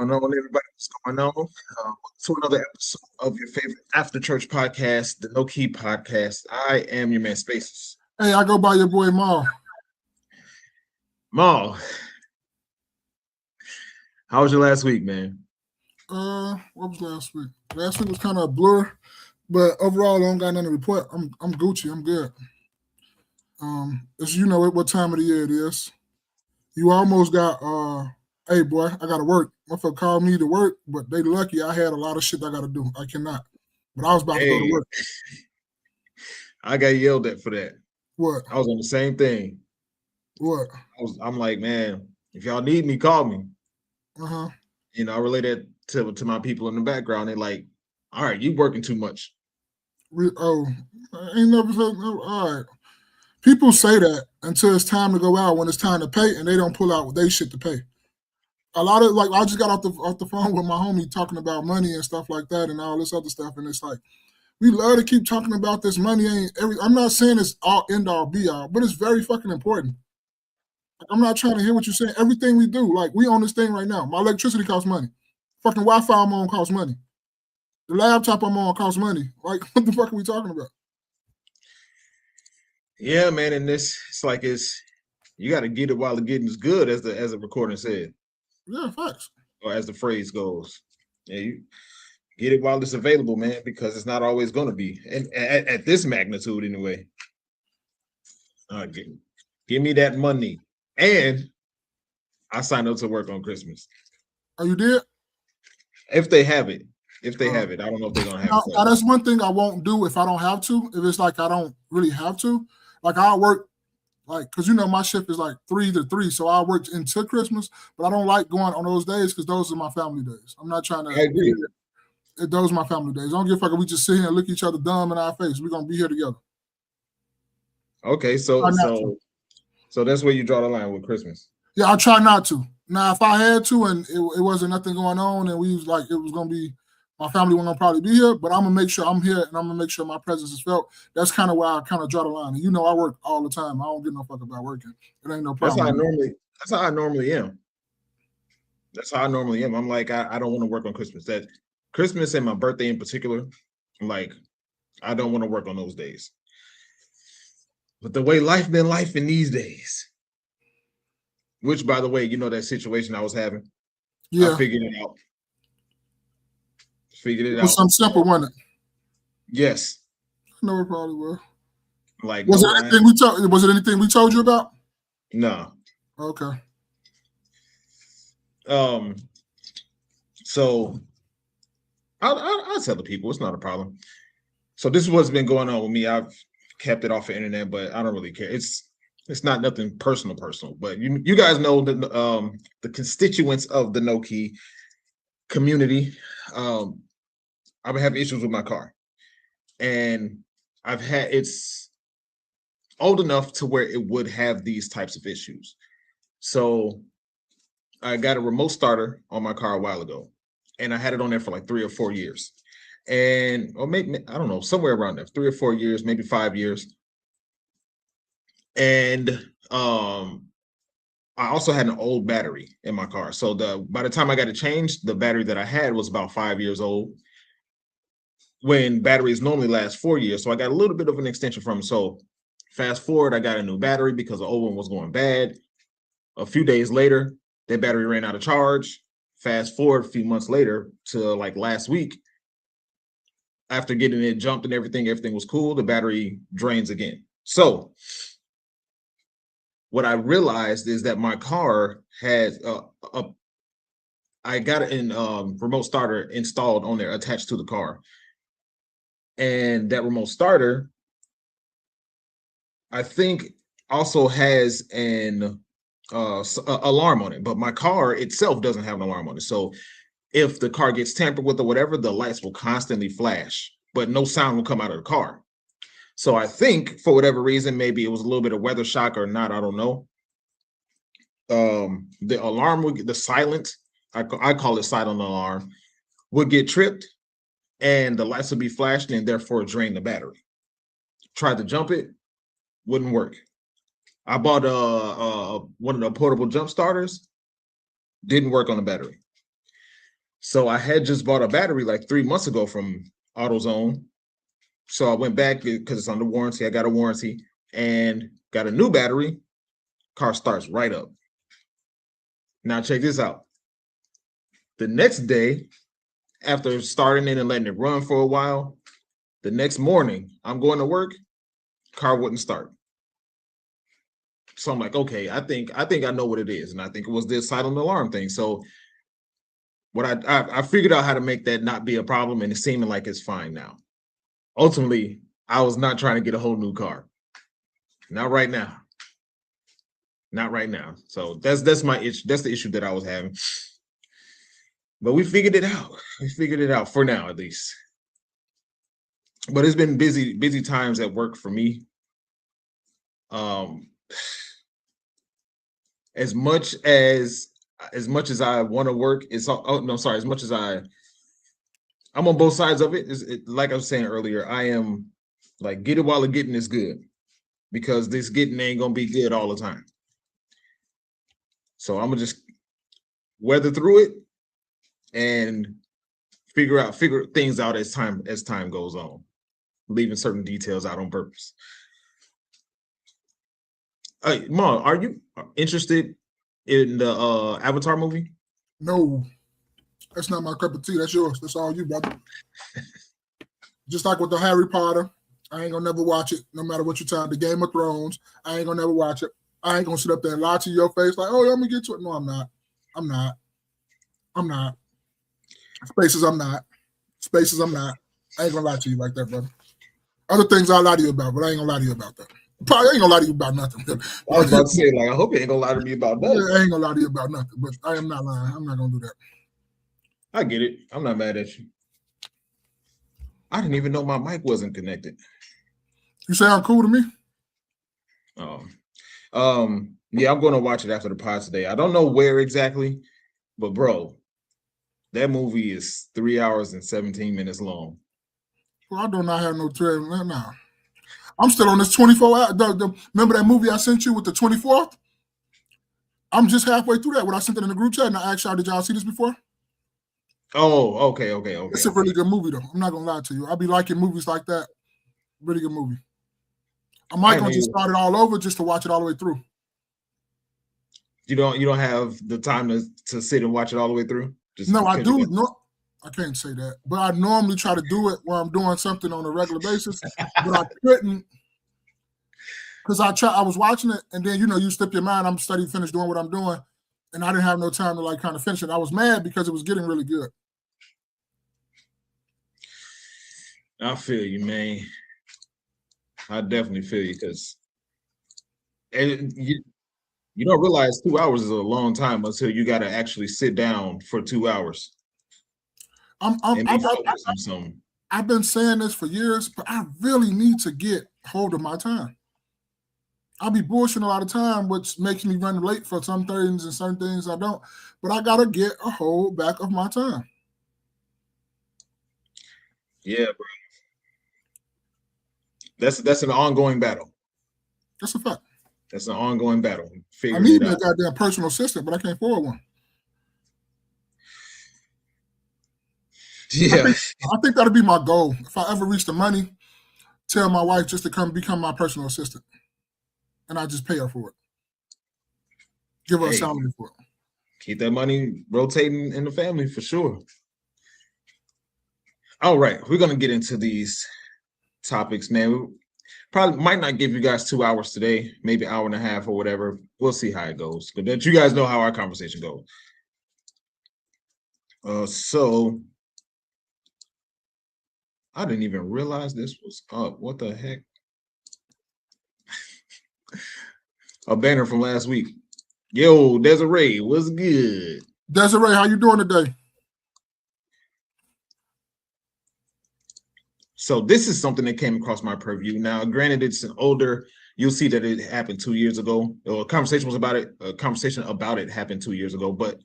going on, everybody? What's going on? Welcome to another episode of your favorite after church podcast, the No Key Podcast. I am your man, Spaces. Hey, I go by your boy Maul. Maul, how was your last week, man? What was last week? Last week was kind of a blur, but overall, I don't got nothing to report. I'm Gucci. I'm good. As you know what time of the year it is. You almost got hey boy, I gotta work. Motherfucker called me to work, but they lucky I had a lot of shit I gotta do. I cannot. But I was about to go to work. I got yelled at for that. What? I was on the same thing. What? I'm like, man, if y'all need me, call me. Uh-huh. You know, I related to my people in the background. They're like, all right, you working too much. I ain't never said no. All right. People say that until it's time to go out when it's time to pay, and they don't pull out what they shit to pay. A lot of I just got off the phone with my homie talking about money and stuff like that and all this other stuff, and it's like we love to keep talking about this money. I'm not saying it's all end all be all, but it's very fucking important. I'm not trying to hear what you're saying. Everything we do, like we own this thing right now. My electricity costs money. Fucking Wi-Fi I'm on costs money. The laptop I'm on costs money. Like what the fuck are we talking about? Yeah, man, and it's you got to get it while the getting is good, as the recording said. Yeah, facts. Or as the phrase goes. Yeah, you get it while it's available, man, because it's not always going to be, and at this magnitude anyway. Give me that money, and I signed up to work on Christmas. Oh, you did? If they have it. If they have it, I don't know if they're gonna have it. Now, that's one thing I won't do if I don't have to. If it's like I don't really have to, like I'll work, like because you know my shift is like 3 to 3, so I work into Christmas. But I don't like going on those days because those are my family days. I'm not trying to. I agree. Those are my family days. I don't give a fuck if we just sit here and look each other dumb in our face. We're gonna be here together. Okay, so that's where you draw the line with Christmas. Yeah, I try not to. Now, if I had to and it wasn't nothing going on and we was like it was gonna be. My family won't gonna probably be here, but I'm gonna make sure I'm here and I'm gonna make sure my presence is felt. That's kind of where I kind of draw the line. And you know, I work all the time. I don't give no fuck about working. It ain't no problem. That's how I normally am. That's how I normally am. I'm like, I don't want to work on Christmas. That Christmas and my birthday in particular, like, I don't want to work on those days. But the way life been life in these days, which by the way, you know that situation I was having. Yeah, I figured it out. It was some simple, wasn't it? Yes. No, it probably will. Like, was it anything we told you about? No. Okay. So I'll tell the people it's not a problem. So this is what's been going on with me. I've kept it off the internet, but I don't really care. It's not nothing personal, but you guys know the constituents of the No Key community. I've been having issues with my car, and it's old enough to where it would have these types of issues. So I got a remote starter on my car a while ago, and I had it on there for like 3 or 4 years, or maybe I don't know, somewhere around there, 3 or 4 years, maybe 5 years. And I also had an old battery in my car. So by the time I got it changed, the battery that I had was about 5 years old, when batteries normally last 4 years. So I got a little bit of an extension from it. So fast forward, I got a new battery because the old one was going bad. A few days later, that battery ran out of charge. Fast forward a few months later to like last week, after getting it jumped and everything was cool, the battery drains again. So what I realized is that my car has I got a remote starter installed on there, attached to the car. And that remote starter, I think, also has an alarm on it, but my car itself doesn't have an alarm on it. So if the car gets tampered with or whatever, the lights will constantly flash, but no sound will come out of the car. So I think for whatever reason, maybe it was a little bit of weather shock or not, I don't know. The alarm would get the silent, I call it silent alarm, would get tripped and the lights would be flashing and therefore drain the battery. Tried to jump it, wouldn't work. I bought one of the portable jump starters, didn't work on the battery. So I had just bought a battery like 3 months ago from AutoZone. So I went back because it's under warranty. I got a warranty and got a new battery. Car starts right up. Now check this out. The next day, after starting it and letting it run for a while, the next morning I'm going to work, car wouldn't start. So I'm like, okay, I think I know what it is, and I think it was this silent alarm thing. So what I figured out how to make that not be a problem, and it's seeming like it's fine now. Ultimately, I was not trying to get a whole new car. Not right now. Not right now. So that's my issue. That's the issue that I was having. But we figured it out. We figured it out for now, at least. But it's been busy times at work for me. As much as I want to work, as much as I'm on both sides of it. Like I was saying earlier, I am like, get it while the getting is good, because this getting ain't gonna be good all the time. So I'm gonna just weather through it and figure things out as time goes on, leaving certain details out on purpose. Hey, Mom, are you interested in the Avatar movie? No, that's not my cup of tea. That's yours. That's all you, brother. Just like with the Harry Potter, I ain't gonna never watch it, no matter what you tell. The Game of Thrones, I ain't gonna never watch it. I ain't gonna sit up there and lie to your face like, oh, I'm gonna get to it. No, I'm not. I'm not. Spaces, I'm not. I ain't gonna lie to you like that, brother. Other things I'll lie to you about, but I ain't gonna lie to you about that. Probably ain't gonna lie to you about nothing. I was about to say, like, I hope you ain't gonna lie to me about that. Yeah, I ain't gonna lie to you about nothing, but I am not lying. I'm not gonna do that. I get it. I'm not mad at you. I didn't even know my mic wasn't connected. You sound cool to me. Yeah, I'm gonna watch it after the pod today. I don't know where exactly, but bro, that movie is 3 hours and 17 minutes long. Well, I do not have no trailer now. I'm still on this 24 hour. Remember that movie I sent you with the 24th? I'm just halfway through that when I sent it in the group chat and I asked y'all, did y'all see this before? Oh, okay. It's a really good movie, though. I'm not gonna lie to you. I be liking movies like that. Really good movie. I might gonna just start it all over just to watch it all the way through. You don't have the time to sit and watch it all the way through? No, I do. No, I can't say that. But I normally try to do it while I'm doing something on a regular basis. But I couldn't, because I was watching it, and then you slip your mind. I'm studying, finished doing what I'm doing, and I didn't have no time to like kind of finish it. I was mad because it was getting really good. I feel you, man. I definitely feel you, because you don't realize 2 hours is a long time until you got to actually sit down for 2 hours. I've been saying this for years, but I really need to get hold of my time. I'll be bullshitting a lot of time, which makes me run late for some things and certain things I don't. But I gotta get a hold back of my time. Yeah, bro. That's an ongoing battle. That's a fact. That's an ongoing battle. I need a goddamn personal assistant, but I can't afford one. Yeah, I think that'll be my goal. If I ever reach the money, tell my wife just to come become my personal assistant, and I just pay her for it. Give her a salary for it. Keep that money rotating in the family for sure. All right, we're gonna get into these topics, man. We probably might not give you guys 2 hours today, maybe an hour and a half or whatever. We'll see how it goes. But that you guys know how our conversation goes. So I didn't even realize this was up. What the heck? A banner from last week. Yo, Desiree, what's good? Desiree, how you doing today? So this is something that came across my purview. Now, granted, it's an older. You'll see that it happened 2 years ago. A conversation about it happened 2 years ago, but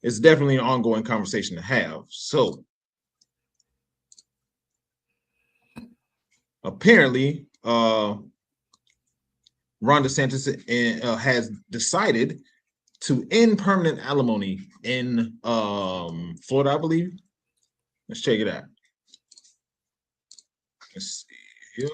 it's definitely an ongoing conversation to have. So apparently, Ron DeSantis has decided to end permanent alimony in Florida, I believe. Let's check it out. Let's see here.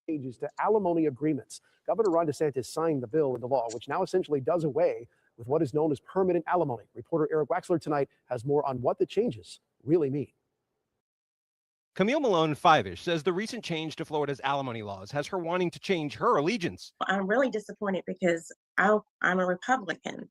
Changes to alimony agreements. Governor Ron DeSantis signed the bill into law, which now essentially does away with what is known as permanent alimony. Reporter Eric Waxler tonight has more on what the changes really mean. Camille Malone, 5-ish, says the recent change to Florida's alimony laws has her wanting to change her allegiance. I'm really disappointed because I'm a Republican.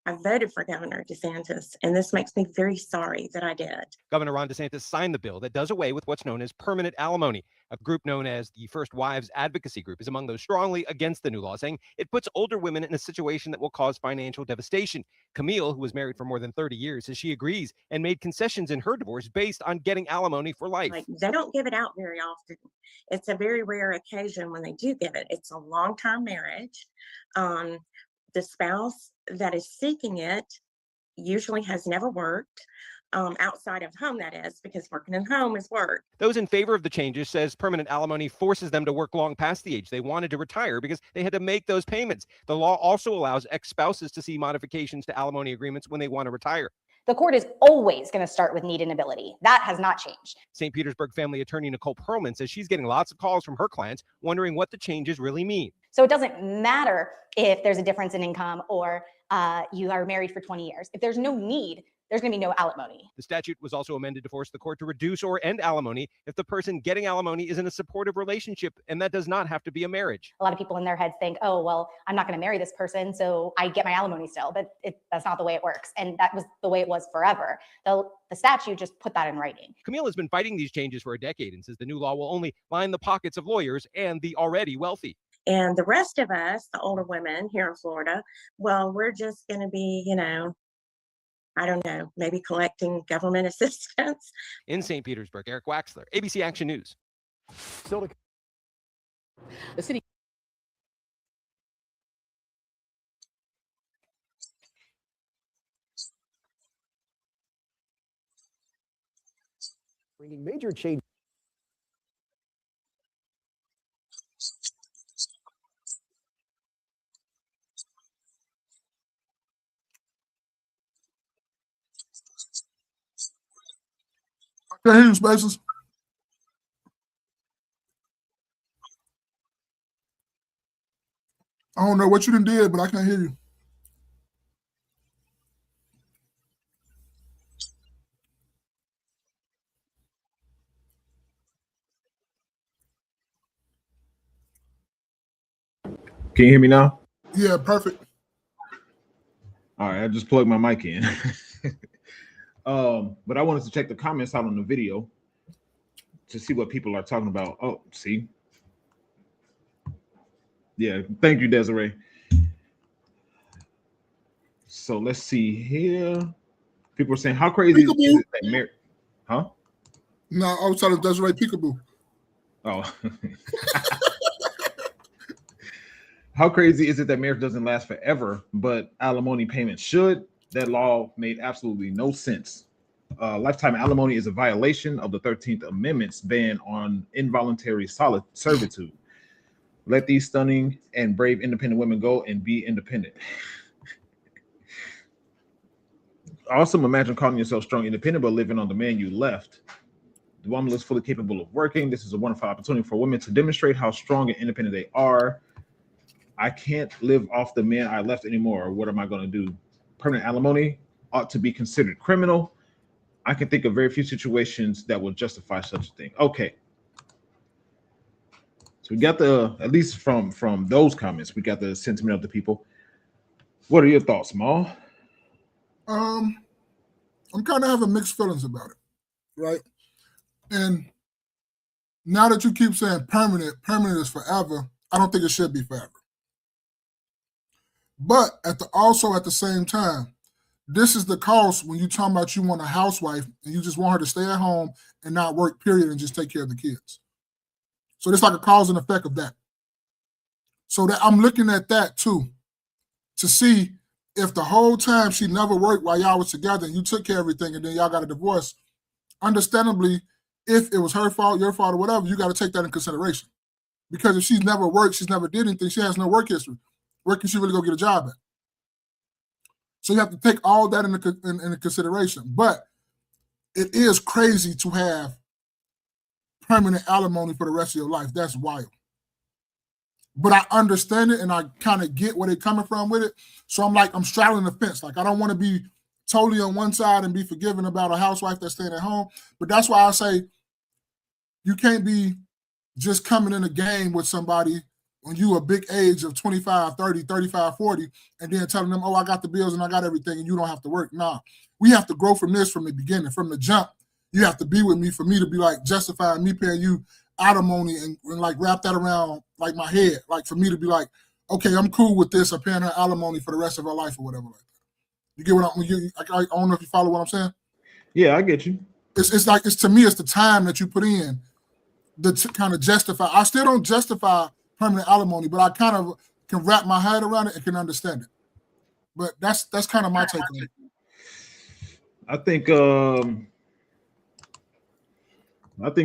I voted for Governor DeSantis, and this makes me very sorry that I did. Governor Ron DeSantis signed the bill that does away with what's known as permanent alimony. A group known as the First Wives Advocacy Group is among those strongly against the new law, saying it puts older women in a situation that will cause financial devastation. Camille, who was married for more than 30 years, says she agrees and made concessions in her divorce based on getting alimony for life. They don't give it out very often. It's a very rare occasion when they do give it. It's a long-term marriage. The spouse that is seeking it usually has never worked outside of home, that is, because working in home is work. Those in favor of the changes says permanent alimony forces them to work long past the age they wanted to retire because they had to make those payments. The law also allows ex-spouses to see modifications to alimony agreements when they want to retire. The court is always going to start with need and ability. That has not changed. St. Petersburg family attorney Nicole Perlman says she's getting lots of calls from her clients wondering what the changes really mean. So it doesn't matter if there's a difference in income or you are married for 20 years. If there's no need, there's going to be no alimony. The statute was also amended to force the court to reduce or end alimony if the person getting alimony is in a supportive relationship, and that does not have to be a marriage. A lot of people in their heads think, oh, well, I'm not going to marry this person, so I get my alimony still. But that's not the way it works. And that was the way it was forever. The statute just put that in writing. Camille has been fighting these changes for a decade and says the new law will only line the pockets of lawyers and the already wealthy. And the rest of us, the older women here in Florida, well, we're just going to be, I don't know, maybe collecting government assistance. In St. Petersburg, Eric Waxler, ABC Action News. The city bringing major change. Can't hear you, Spaces. I don't know what you done did, but I can't hear you. Can you hear me now? Yeah, perfect. All right, I just plugged my mic in. But I wanted to check the comments out on the video to see what people are talking about. Oh, see. Yeah, thank you, Desiree. So let's see here. People are saying, how crazy is it that marriage? Huh? No, I was telling Desiree Peekaboo. Oh. How crazy is it that marriage doesn't last forever, but alimony payments should? That law made absolutely no sense. Lifetime alimony is a violation of the 13th Amendment's ban on involuntary servitude. Let these stunning and brave independent women go and be independent. Awesome. Imagine calling yourself strong, independent, but living on the man you left. The woman is fully capable of working. This is a wonderful opportunity for women to demonstrate how strong and independent they are. I can't live off the man I left anymore. What am I going to do? Permanent alimony ought to be considered criminal. I can think of very few situations that will justify such a thing. Okay. So we got at least from those comments, we got the sentiment of the people. What are your thoughts, Maul? I'm kind of having mixed feelings about it, right? And now that you keep saying permanent is forever, I don't think it should be forever. But also at the same time, this is the cost when you're talking about you want a housewife and you just want her to stay at home and not work, period, and just take care of the kids. So there's like a cause and effect of that. So that I'm looking at that too, to see if the whole time she never worked while y'all was together and you took care of everything and then y'all got a divorce, understandably, if it was her fault, your fault, or whatever, you got to take that in consideration. Because if she's never worked, she's never did anything, she has no work history. Where can she really go get a job at? So you have to take all that into consideration. But it is crazy to have permanent alimony for the rest of your life. That's wild. But I understand it, and I kind of get where they're coming from with it. So I'm straddling the fence. Like, I don't want to be totally on one side and be forgiving about a housewife that's staying at home. But that's why I say you can't be just coming in a game with somebody when you a big age of 25, 30, 35, 40, and then telling them, oh, I got the bills and I got everything and you don't have to work. Nah, we have to grow from this from the beginning, from the jump. You have to be with me for me to be like justifying me paying you alimony and like wrap that around like my head. Like for me to be like, okay, I'm cool with this. I'm paying her alimony for the rest of her life or whatever like that. You get what I don't know if you follow what I'm saying. Yeah, I get you. It's to me, it's the time that you put in to kind of justify. I still don't justify permanent alimony, but I kind of can wrap my head around it and can understand it. But that's kind of my take on it. I think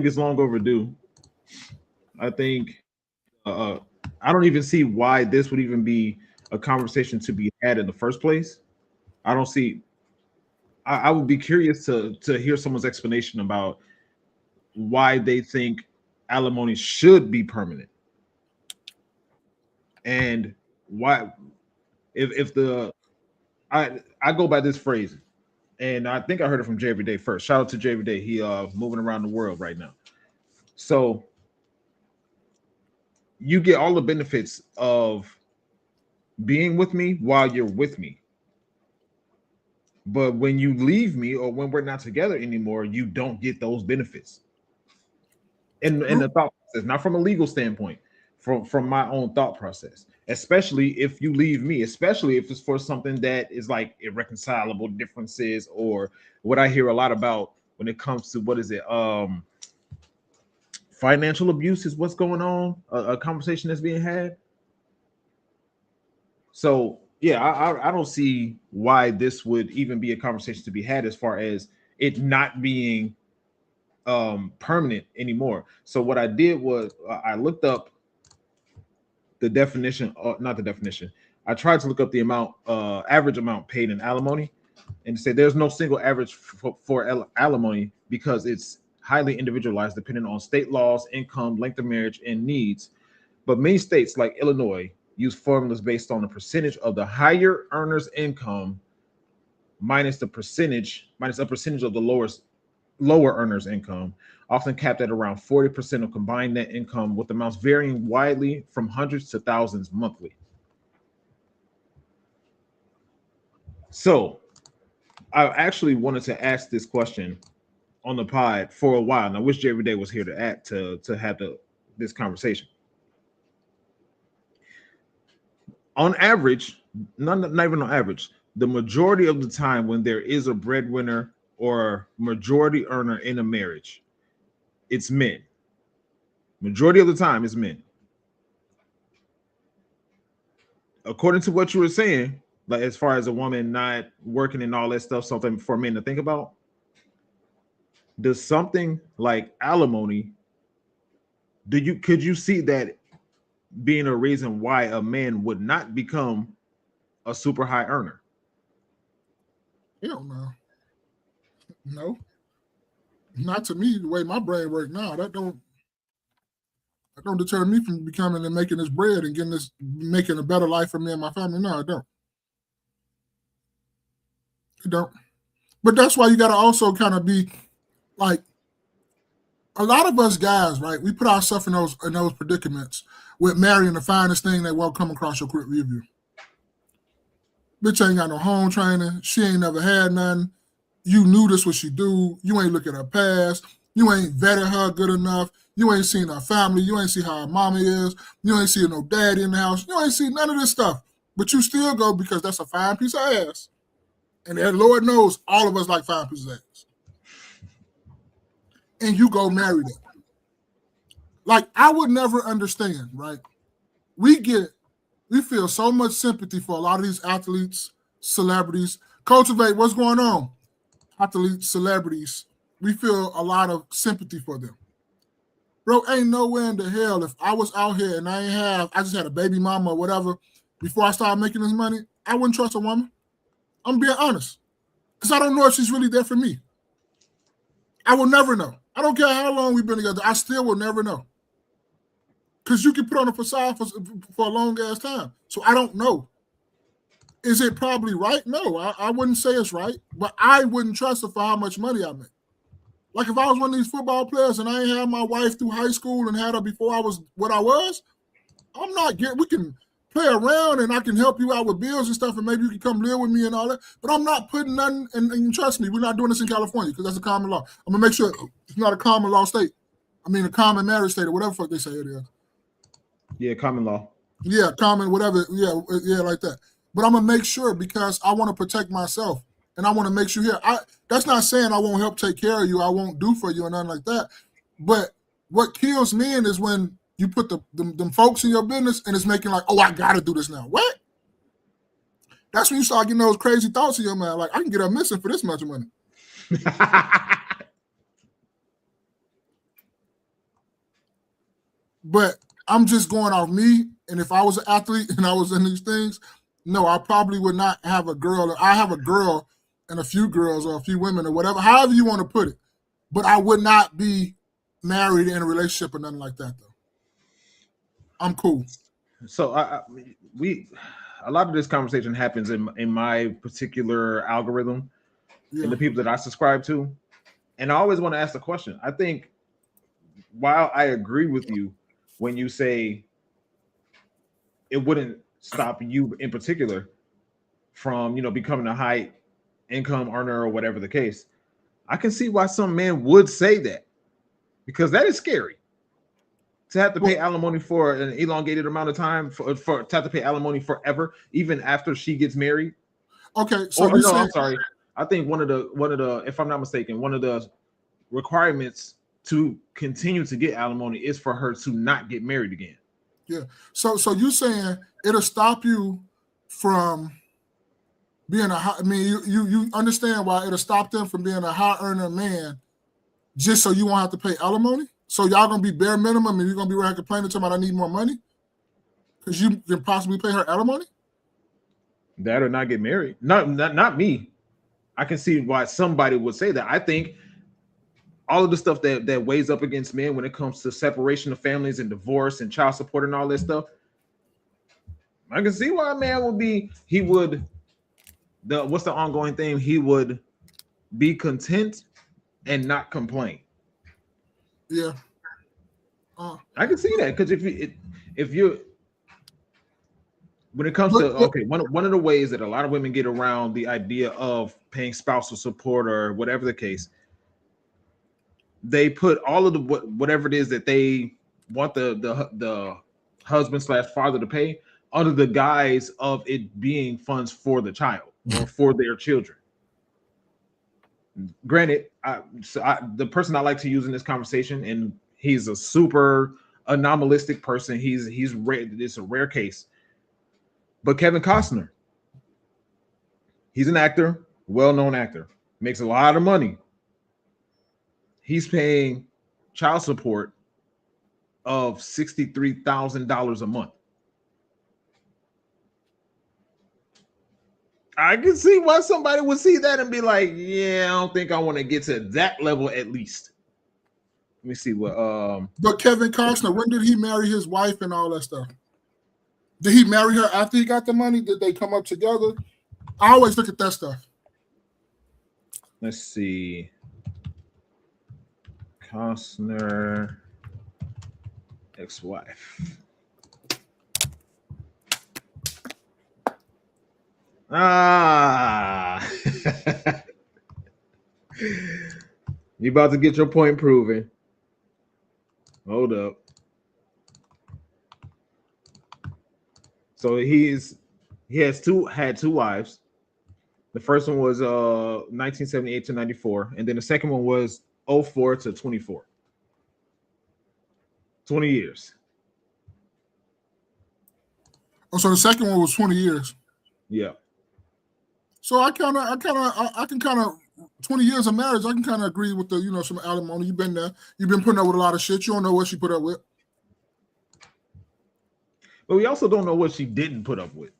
it's long overdue. I think I don't even see why this would even be a conversation to be had in the first place. I don't see. I would be curious to hear someone's explanation about why they think alimony should be permanent, and why if I go by this phrase, and I think I heard it from Jay Everyday first. Shout out to Jay Everyday. He moving around the world right now. So you get all the benefits of being with me while you're with me. But when you leave me or when we're not together anymore, you don't get those benefits. And the thought process, not from a legal standpoint, from my own thought process, especially if you leave me, especially if it's for something that is like irreconcilable differences, or what I hear a lot about when it comes to financial abuse is what's going on, a conversation that's being had. So yeah, I don't see why this would even be a conversation to be had as far as it not being permanent anymore. So what I did was I looked up the definition, not the definition. I tried to look up the average amount paid in alimony, and say there's no single average for alimony because it's highly individualized depending on state laws, income, length of marriage, and needs. But many states like Illinois use formulas based on the percentage of the higher earner's income minus a percentage of the lower earner's income, often capped at around 40% of combined net income, with amounts varying widely from hundreds to thousands monthly. So I actually wanted to ask this question on the pod for a while, and I wish Jay Everyday was here to have this conversation. On average, not even on average, the majority of the time when there is a breadwinner or majority earner in a marriage, it's men. Majority of the time, it's men. According to what you were saying, like as far as a woman not working and all that stuff, something for men to think about. Does something like alimony, could you see that being a reason why a man would not become a super high earner? Hell no. No. Not to me, the way my brain works now. That don't deter me from becoming and making this bread and making a better life for me and my family. No, I don't. It don't. But that's why you got to also kind of be like, a lot of us guys, right? We put ourselves in those predicaments with marrying the finest thing that won't come across your quick review. Bitch ain't got no home training. She ain't never had nothing. You knew this what she do. You ain't look at her past. You ain't vetted her good enough. You ain't seen her family. You ain't see how her mama is. You ain't see no daddy in the house. You ain't see none of this stuff. But you still go because that's a fine piece of ass. And that Lord knows all of us like fine pieces of ass. And you go marry them. Like, I would never understand, right? We feel so much sympathy for a lot of these athletes, celebrities. Cultivate, what's going on? Athletes, celebrities, we feel a lot of sympathy for them. Bro, ain't nowhere in the hell if I was out here and I just had a baby mama or whatever, before I started making this money, I wouldn't trust a woman. I'm being honest. Because I don't know if she's really there for me. I will never know. I don't care how long we've been together. I still will never know. Because you can put on a facade for a long ass time. So I don't know. Is it probably right? No, I wouldn't say it's right. But I wouldn't trust her for how much money I make. Like if I was one of these football players and I ain't had my wife through high school and had her before I was what I was, I'm not getting, we can play around and I can help you out with bills and stuff and maybe you can come live with me and all that. But I'm not putting nothing, and trust me, we're not doing this in California because that's a common law. I'm going to make sure it's not a common law state. I mean, a common marriage state or whatever the fuck they say it is. Yeah, common law. Yeah, common, whatever. Yeah, like that. But I'm going to make sure because I want to protect myself. And I want to make sure here. That's not saying I won't help take care of you. I won't do for you and nothing like that. But what kills men is when you put them folks in your business and it's making like, oh, I got to do this now. What? That's when you start getting those crazy thoughts in your mind. Like, I can get up missing for this much money. But I'm just going off me. And if I was an athlete and I was in these things, no, I probably would not have a girl. I have a girl and a few girls or a few women or whatever, however you want to put it. But I would not be married in a relationship or nothing like that, though. I'm cool. So a lot of this conversation happens in my particular algorithm and the people that I subscribe to. And I always want to ask the question. I think while I agree with you when you say it wouldn't stop you in particular from, becoming a high income earner or whatever the case, I can see why some men would say that, because that is scary to have to pay alimony for an elongated amount of time, for to have to pay alimony forever, even after she gets married. Okay, so I'm sorry. I think one of the, if I'm not mistaken, one of the requirements to continue to get alimony is for her to not get married again. Yeah. So you saying it'll stop you from being a high, I mean, you understand why it'll stop them from being a high earner man just so you won't have to pay alimony? So y'all gonna be bare minimum and you're gonna be right complaining to them about I need more money? Because you can possibly pay her alimony? That or not get married. Not me. I can see why somebody would say that. I think all of the stuff that weighs up against men when it comes to separation of families and divorce and child support and all that stuff, I can see why a man would be, what's the ongoing theme? He would be content and not complain. Yeah. I can see that, because if you when it comes to, okay, one of the ways that a lot of women get around the idea of paying spousal support or whatever the case, they put all of the whatever it is that they want the husband / father to pay under the guise of it being funds for the child or for their children. Granted, the person I like to use in this conversation, and he's a super anomalistic person. He's rare. It's a rare case. But Kevin Costner, he's an actor, well-known actor, makes a lot of money. He's paying child support of $63,000 a month. I can see why somebody would see that and be like, yeah, I don't think I want to get to that level at least. Let me see what But Kevin Costner, when did he marry his wife and all that stuff? Did he marry her after he got the money? Did they come up together? I always look at that stuff. Let's see. Costner ex-wife. You about to get your point proven. Hold up. So he had two wives. The first one was 1978 to 94, and then the second one was 04 to 24. 20 years. Oh, so the second one was 20 years. Yeah. So I can kind of 20 years of marriage, I can kind of agree with the, some alimony. You've been there. You've been putting up with a lot of shit. You don't know what she put up with. But we also don't know what she didn't put up with.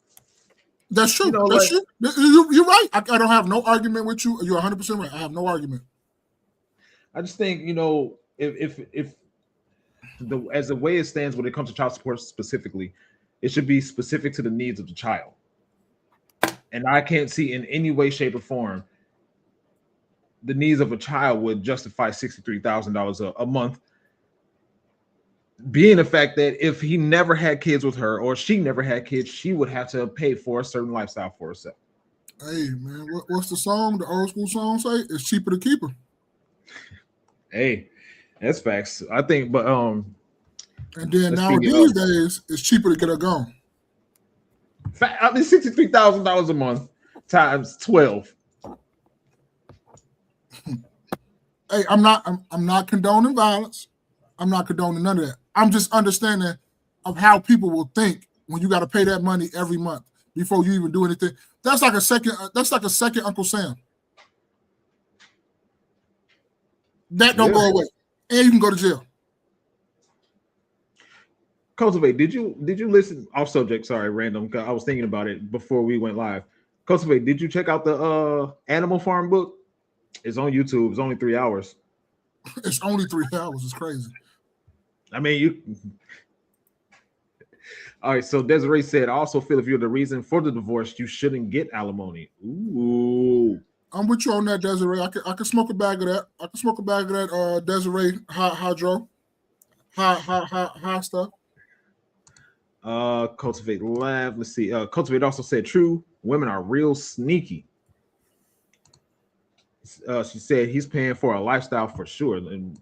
That's true. You know, That's like, true. You're right. I don't have no argument with you. You're 100% right. I have no argument. I just think, you know, if as the way it stands when it comes to child support specifically, it should be specific to the needs of the child. And I can't see in any way, shape, or form the needs of a child would justify $63,000 a month. Being the fact that if he never had kids with her or she never had kids, she would have to pay for a certain lifestyle for herself. Hey, man, what's the song? The old school song say? It's cheaper to keep her. Hey, that's facts. I think, but and then nowadays days, it's cheaper to get her gone. I mean, $63,000 a month times 12. Hey, I'm not condoning violence. I'm not condoning none of that. I'm just understanding of how people will think when you got to pay that money every month before you even do anything. That's like a second. That's like a second Uncle Sam. That don't go away, and you can go to jail. Cultivate, did you listen off subject? Sorry, random. I was thinking about it before we went live. Cultivate, did you check out the Animal Farm book? It's on YouTube. It's only 3 hours. It's only 3 hours. It's crazy. I mean, you. All right. So Desiree said, I also feel if you're the reason for the divorce, you shouldn't get alimony. Ooh. I'm with you on that, Desiree. I can smoke a bag of that. I can smoke a bag of that, Desiree hydro. High stuff. Cultivate Lab. Let's see. Cultivate also said, true, women are real sneaky. She said he's paying for a lifestyle for sure. And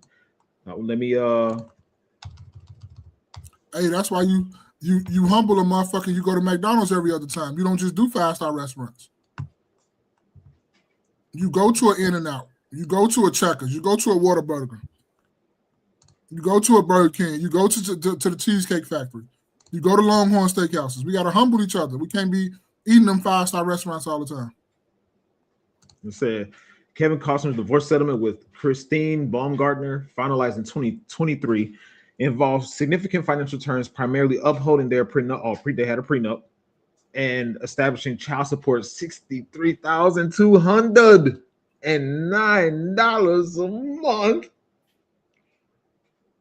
let me Hey, that's why you humble a motherfucker. You go to McDonald's every other time. You don't just do 5-star restaurants. You go to an In-N-Out. You go to a Checkers. You go to a Whataburger. You go to a Burger King. You go to the Cheesecake Factory. You go to Longhorn Steakhouses. We got to humble each other. We can't be eating them 5-star restaurants all the time. It said Kevin Costner's divorce settlement with Christine Baumgartner, finalized in 2023, involves significant financial terms, primarily upholding their prenup. They had a prenup and establishing child support $63,209 a month.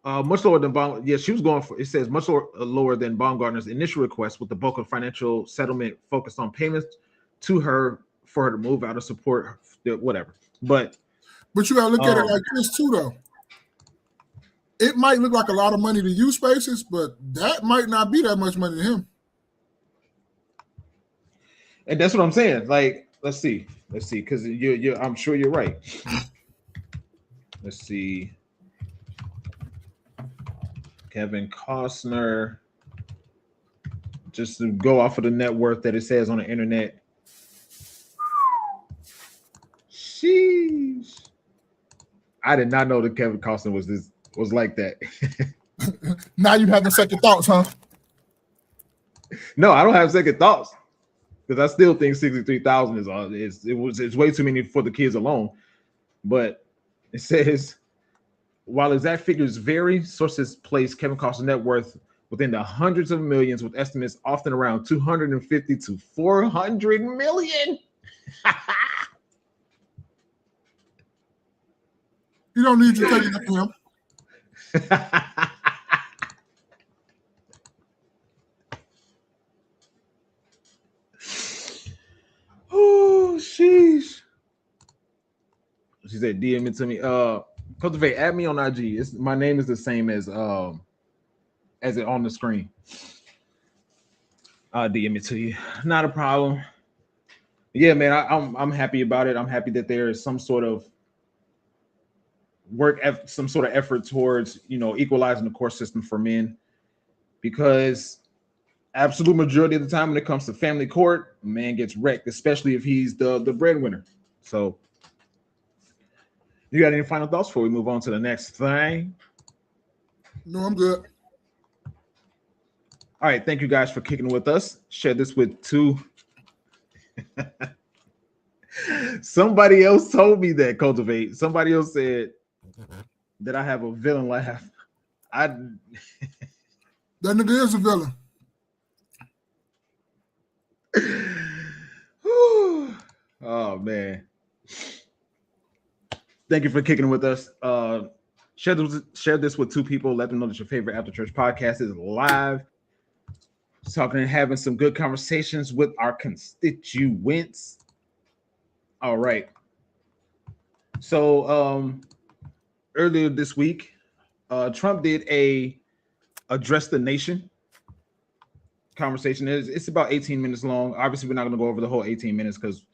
Much lower than Baum. Yeah, she was going for. It says much lower than Baumgartner's initial request, with the bulk of financial settlement focused on payments to her for her to move out of support, whatever. But you gotta look at it like this too, though. It might look like a lot of money to you, Spaces, but that might not be that much money to him. And that's what I'm saying. Like, let's see, because I'm sure you're right. Let's see. Kevin Costner, just to go off of the net worth that it says on the internet. Sheesh. I did not know that Kevin Costner was like that. Now you having second thoughts, huh? No, I don't have second thoughts, because I still think 63,000 it's way too many for the kids alone. But it says, while exact figures vary, sources place Kevin Costner's net worth within the hundreds of millions, with estimates often around 250 to 400 million. You don't need you taking it from him. Oh, sheesh. She said, DM it to me. Cultivate, add me on IG. My name is the same as it on the screen. I'll DM it to you. Not a problem. Yeah, man, I'm happy about it. I'm happy that there is some sort of some sort of effort towards, equalizing the court system for men, because absolute majority of the time when it comes to family court, a man gets wrecked, especially if he's the breadwinner. So you got any final thoughts before we move on to the next thing? No, I'm good. All right, thank you guys for kicking with us. Share this with two. Somebody else told me that, Cultivate. Somebody else said that I have a villain laugh. That nigga is a villain. Oh man. Thank you for kicking it with us. Share this with two people. Let them know that your favorite After Church podcast is live. Talking and having some good conversations with our constituents. All right. So earlier this week, Trump did a address the nation conversation. It's about 18 minutes long. Obviously, we're not going to go over the whole 18 minutes because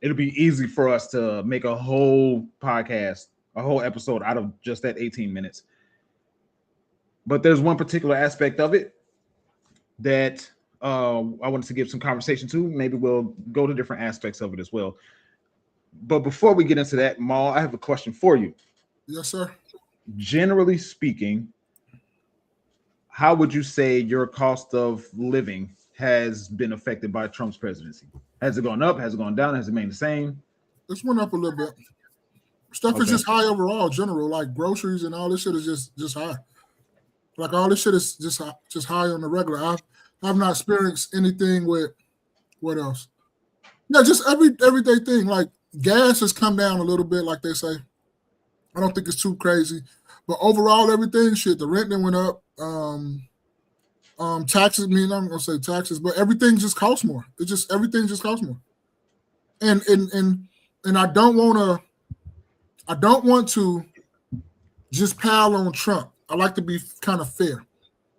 it'll be easy for us to make a whole podcast, a whole episode out of just that 18 minutes. But there's one particular aspect of it that I wanted to give some conversation to. Maybe we'll go to different aspects of it as well. But before we get into that, Maul, I have a question for you. Yes, sir. Generally speaking, how would you say your cost of living has been affected by Trump's presidency? Has it gone up? Has it gone down? Has it remained the same? It's went up a little bit. Stuff is just high overall, general. Like groceries and all this shit is just high. Like all this shit is just high on the regular. I've not experienced anything with what else? Yeah, just everyday thing. Like gas has come down a little bit, like they say. I don't think it's too crazy, but overall, everything shit. The rent then went up. Taxes. I mean, I'm gonna say taxes, but everything just costs more. Everything just costs more. And I don't want to just pile on Trump. I like to be kind of fair.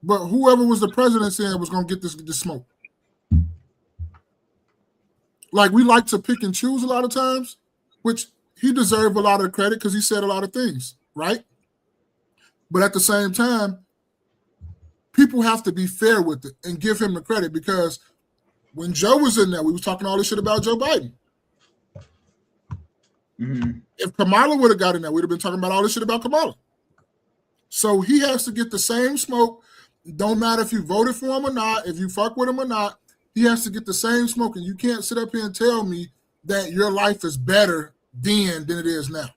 But whoever was the president said was gonna get this smoke. Like we like to pick and choose a lot of times, which he deserved a lot of credit because he said a lot of things, right? But at the same time, people have to be fair with it and give him the credit because when Joe was in there, we was talking all this shit about Joe Biden. Mm-hmm. If Kamala would have got in there, we'd have been talking about all this shit about Kamala. So he has to get the same smoke. Don't matter if you voted for him or not, if you fuck with him or not, he has to get the same smoke. And you can't sit up here and tell me that your life is better then than it is now.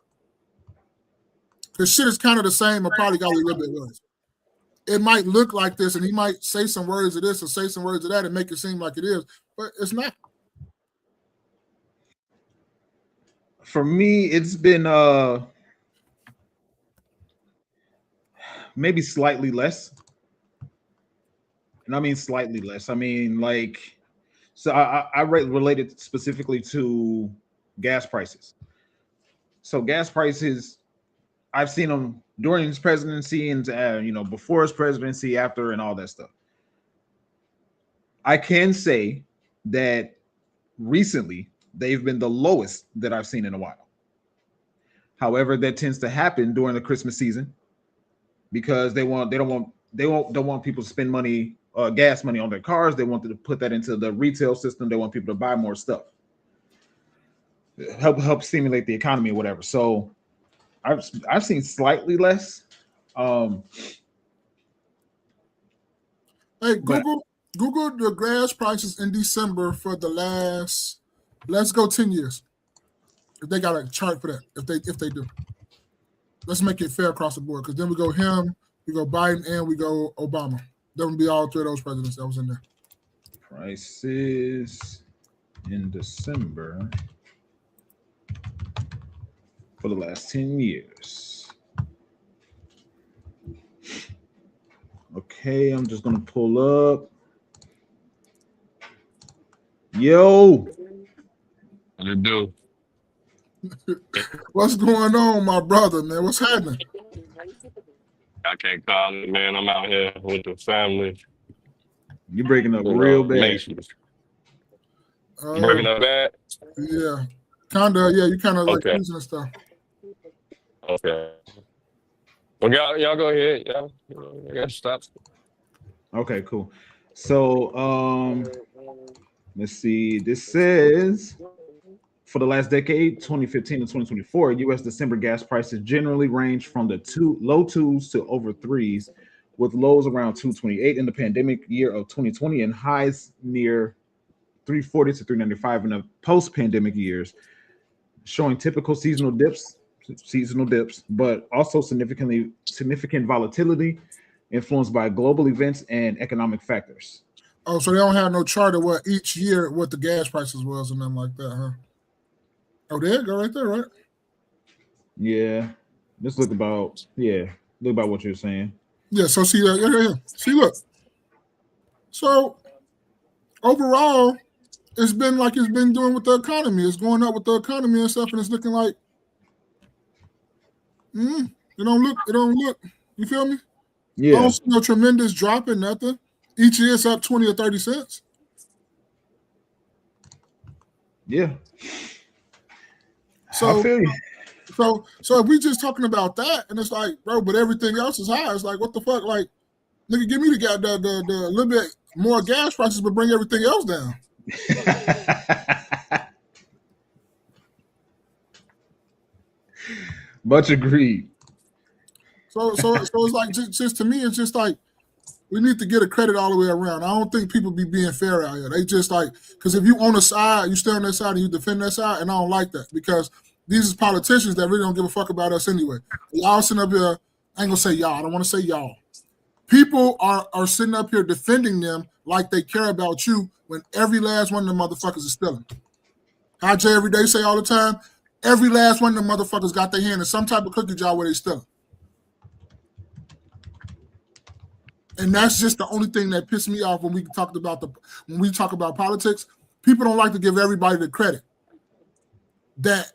Because shit is kind of the same, or probably got a little bit worse. It might look like this, and he might say some words of this or say some words of that and make it seem like it is, but it's not. For me, it's been maybe slightly less. And I mean slightly less. I mean, like, so I related specifically to gas prices. So gas prices, I've seen them during his presidency and before his presidency, after, and all that stuff. I can say that recently they've been the lowest that I've seen in a while. However, that tends to happen during the Christmas season because they don't want people to spend money, gas money on their cars. They want to put that into the retail system. They want people to buy more stuff, help stimulate the economy or whatever. So I've seen slightly less. Hey, Google the gas prices in December for the last, let's go 10 years. If they got a chart for that, if they do. Let's make it fair across the board, because then we go him, we go Biden, and we go Obama. That would be all three of those presidents that was in there. Prices in December for the last 10 years. Okay, I'm just gonna pull up. Yo, What it do? What's going on, my brother, man? What's happening? I can't call it, man. I'm out here with the family. you breaking up real bad. Macy's. Breaking up bad? Yeah. Kinda, yeah, you kind of like Okay. losing and stuff. Okay. Well, y'all go ahead. Y'all gotta stop. Okay, cool. So let's see. This says for the last decade, 2015 to 2024, U.S. December gas prices generally range from the low twos to over threes, with lows around 228 in the pandemic year of 2020 and highs near 340 to 395 in the post-pandemic years, showing typical seasonal dips, but also significant volatility influenced by global events and economic factors. Oh, so they don't have no chart of what each year, what the gas prices was and nothing like that, huh? Oh, there you go, right there, right? Yeah. Let's look about what you're saying. Yeah. So see, yeah. See, look. So overall, it's been like it's been doing with the economy. It's going up with the economy and stuff, and it's looking like, it don't look. You feel me? I Yeah. don't see no tremendous drop in nothing. Each year it's up 20 or 30 cents. Yeah. So I feel you. So if we just talking about that, and it's like, bro, but everything else is high. It's like, what the fuck? Like, nigga, give me the little bit more gas prices, but bring everything else down. Much agreed. So it's like just to me, it's just like we need to get a credit all the way around. I don't think people be being fair out here. They just like, because if you on a side, you stay on that side and you defend that side, and I don't like that because these is politicians that really don't give a fuck about us anyway. Y'all sitting up here, I ain't gonna say y'all, I don't want to say y'all. People are sitting up here defending them like they care about you when every last one of them motherfuckers is stealing. How Jay every day say all the time, every last one of them motherfuckers got their hand in some type of cookie jar where they stealing. And that's just the only thing that pissed me off when we talk about politics. People don't like to give everybody the credit that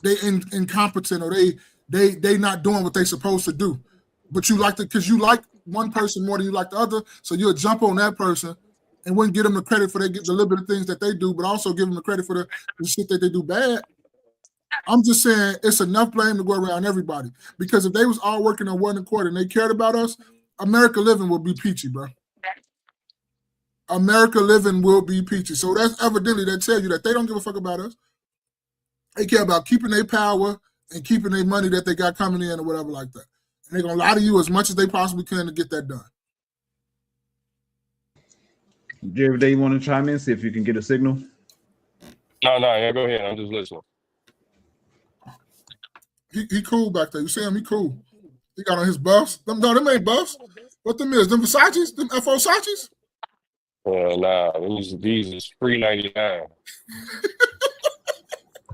they incompetent or they not doing what they supposed to do. But you like to, because you like one person more than you like the other, so you'll jump on that person and wouldn't give them the credit for the little bit of things that they do, but also give them the credit for the shit that they do bad. I'm just saying it's enough blame to go around everybody. Because if they was all working on one accord and they cared about us, America Living would be peachy, bro. America Living will be peachy. So that's evidently that tell you that they don't give a fuck about us. They care about keeping their power and keeping their money that they got coming in or whatever like that. And they're going to lie to you as much as they possibly can to get that done. Jerry, Day, you want to chime in, see if you can get a signal? No, yeah, go ahead. I'm just listening. He cool back there. You see him? He cool. He got on his buffs. Them ain't buffs. What them is? Them Versace's? Them FO Versace's? Nah, these is $3.99.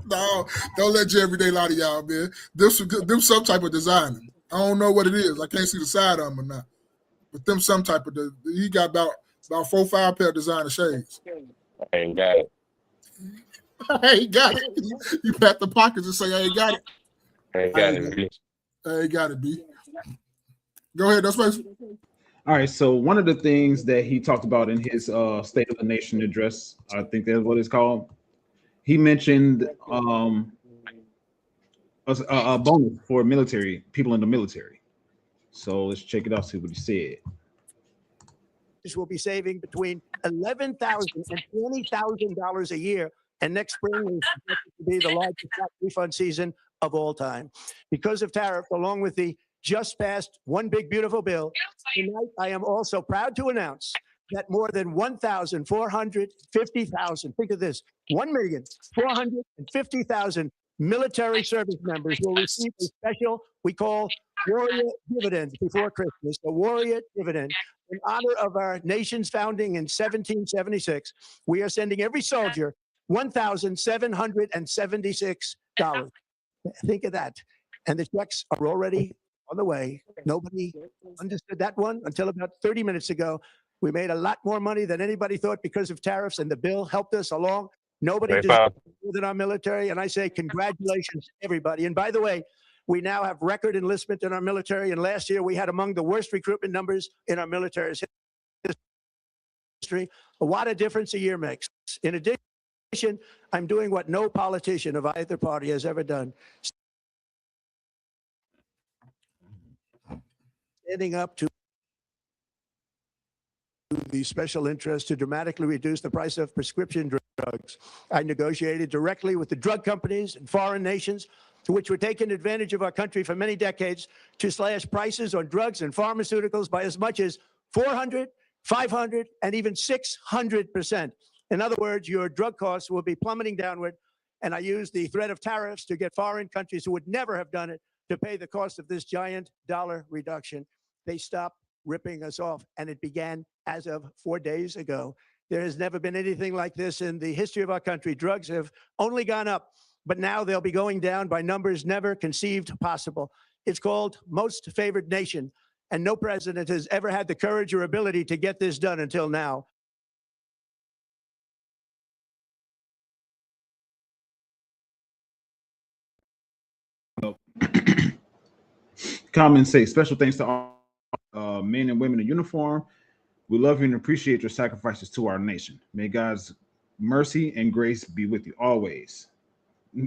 No, don't let Jerry Day lie to y'all, man. Them some type of designer. I don't know what it is. I can't see the side of them or not. But them some type of, he got about 4 or 5 pair of designer shades. I ain't got it. I ain't got it. You pat the pockets and say, I ain't got it. I ain't got it, B. I ain't got it, B. Go ahead, that's right. All right, so one of the things that he talked about in his State of the Nation address, I think that's what it's called, he mentioned a bonus for people in the military. So let's check it out, see what he said. Will be saving between $11,000 and $20,000 a year, and next spring is expected to be the largest tax refund season of all time. Because of tariffs, along with the just passed One Big Beautiful Bill, tonight I am also proud to announce that more than 1,450,000, think of this, 1,450,000 military service members will receive a special, we call Warrior Dividend before Christmas, a Warrior Dividend. In honor of our nation's founding in 1776, we are sending every soldier $1,776. Think of that. And the checks are already on the way. Nobody understood that one until about 30 minutes ago. We made a lot more money than anybody thought because of tariffs, and the bill helped us along. Nobody deserves more than our military, and I say congratulations, everybody. And by the way, we now have record enlistment in our military, and last year we had among the worst recruitment numbers in our military's history. What a difference a year makes. In addition, I'm doing what no politician of either party has ever done. Standing up to the special interest to dramatically reduce the price of prescription drugs. I negotiated directly with the drug companies and foreign nations to which were taking advantage of our country for many decades to slash prices on drugs and pharmaceuticals by as much as 400, 500, and even 600%. In other words, your drug costs will be plummeting downward, and I used the threat of tariffs to get foreign countries who would never have done it to pay the cost of this giant dollar reduction. They stopped ripping us off, and it began as of 4 days ago. There has never been anything like this in the history of our country. Drugs have only gone up. but now they'll be going down by numbers never conceived possible. It's called Most Favored Nation, and no president has ever had the courage or ability to get this done until now. Comments say special thanks to all men and women in uniform. We love you and appreciate your sacrifices to our nation. May God's mercy and grace be with you always.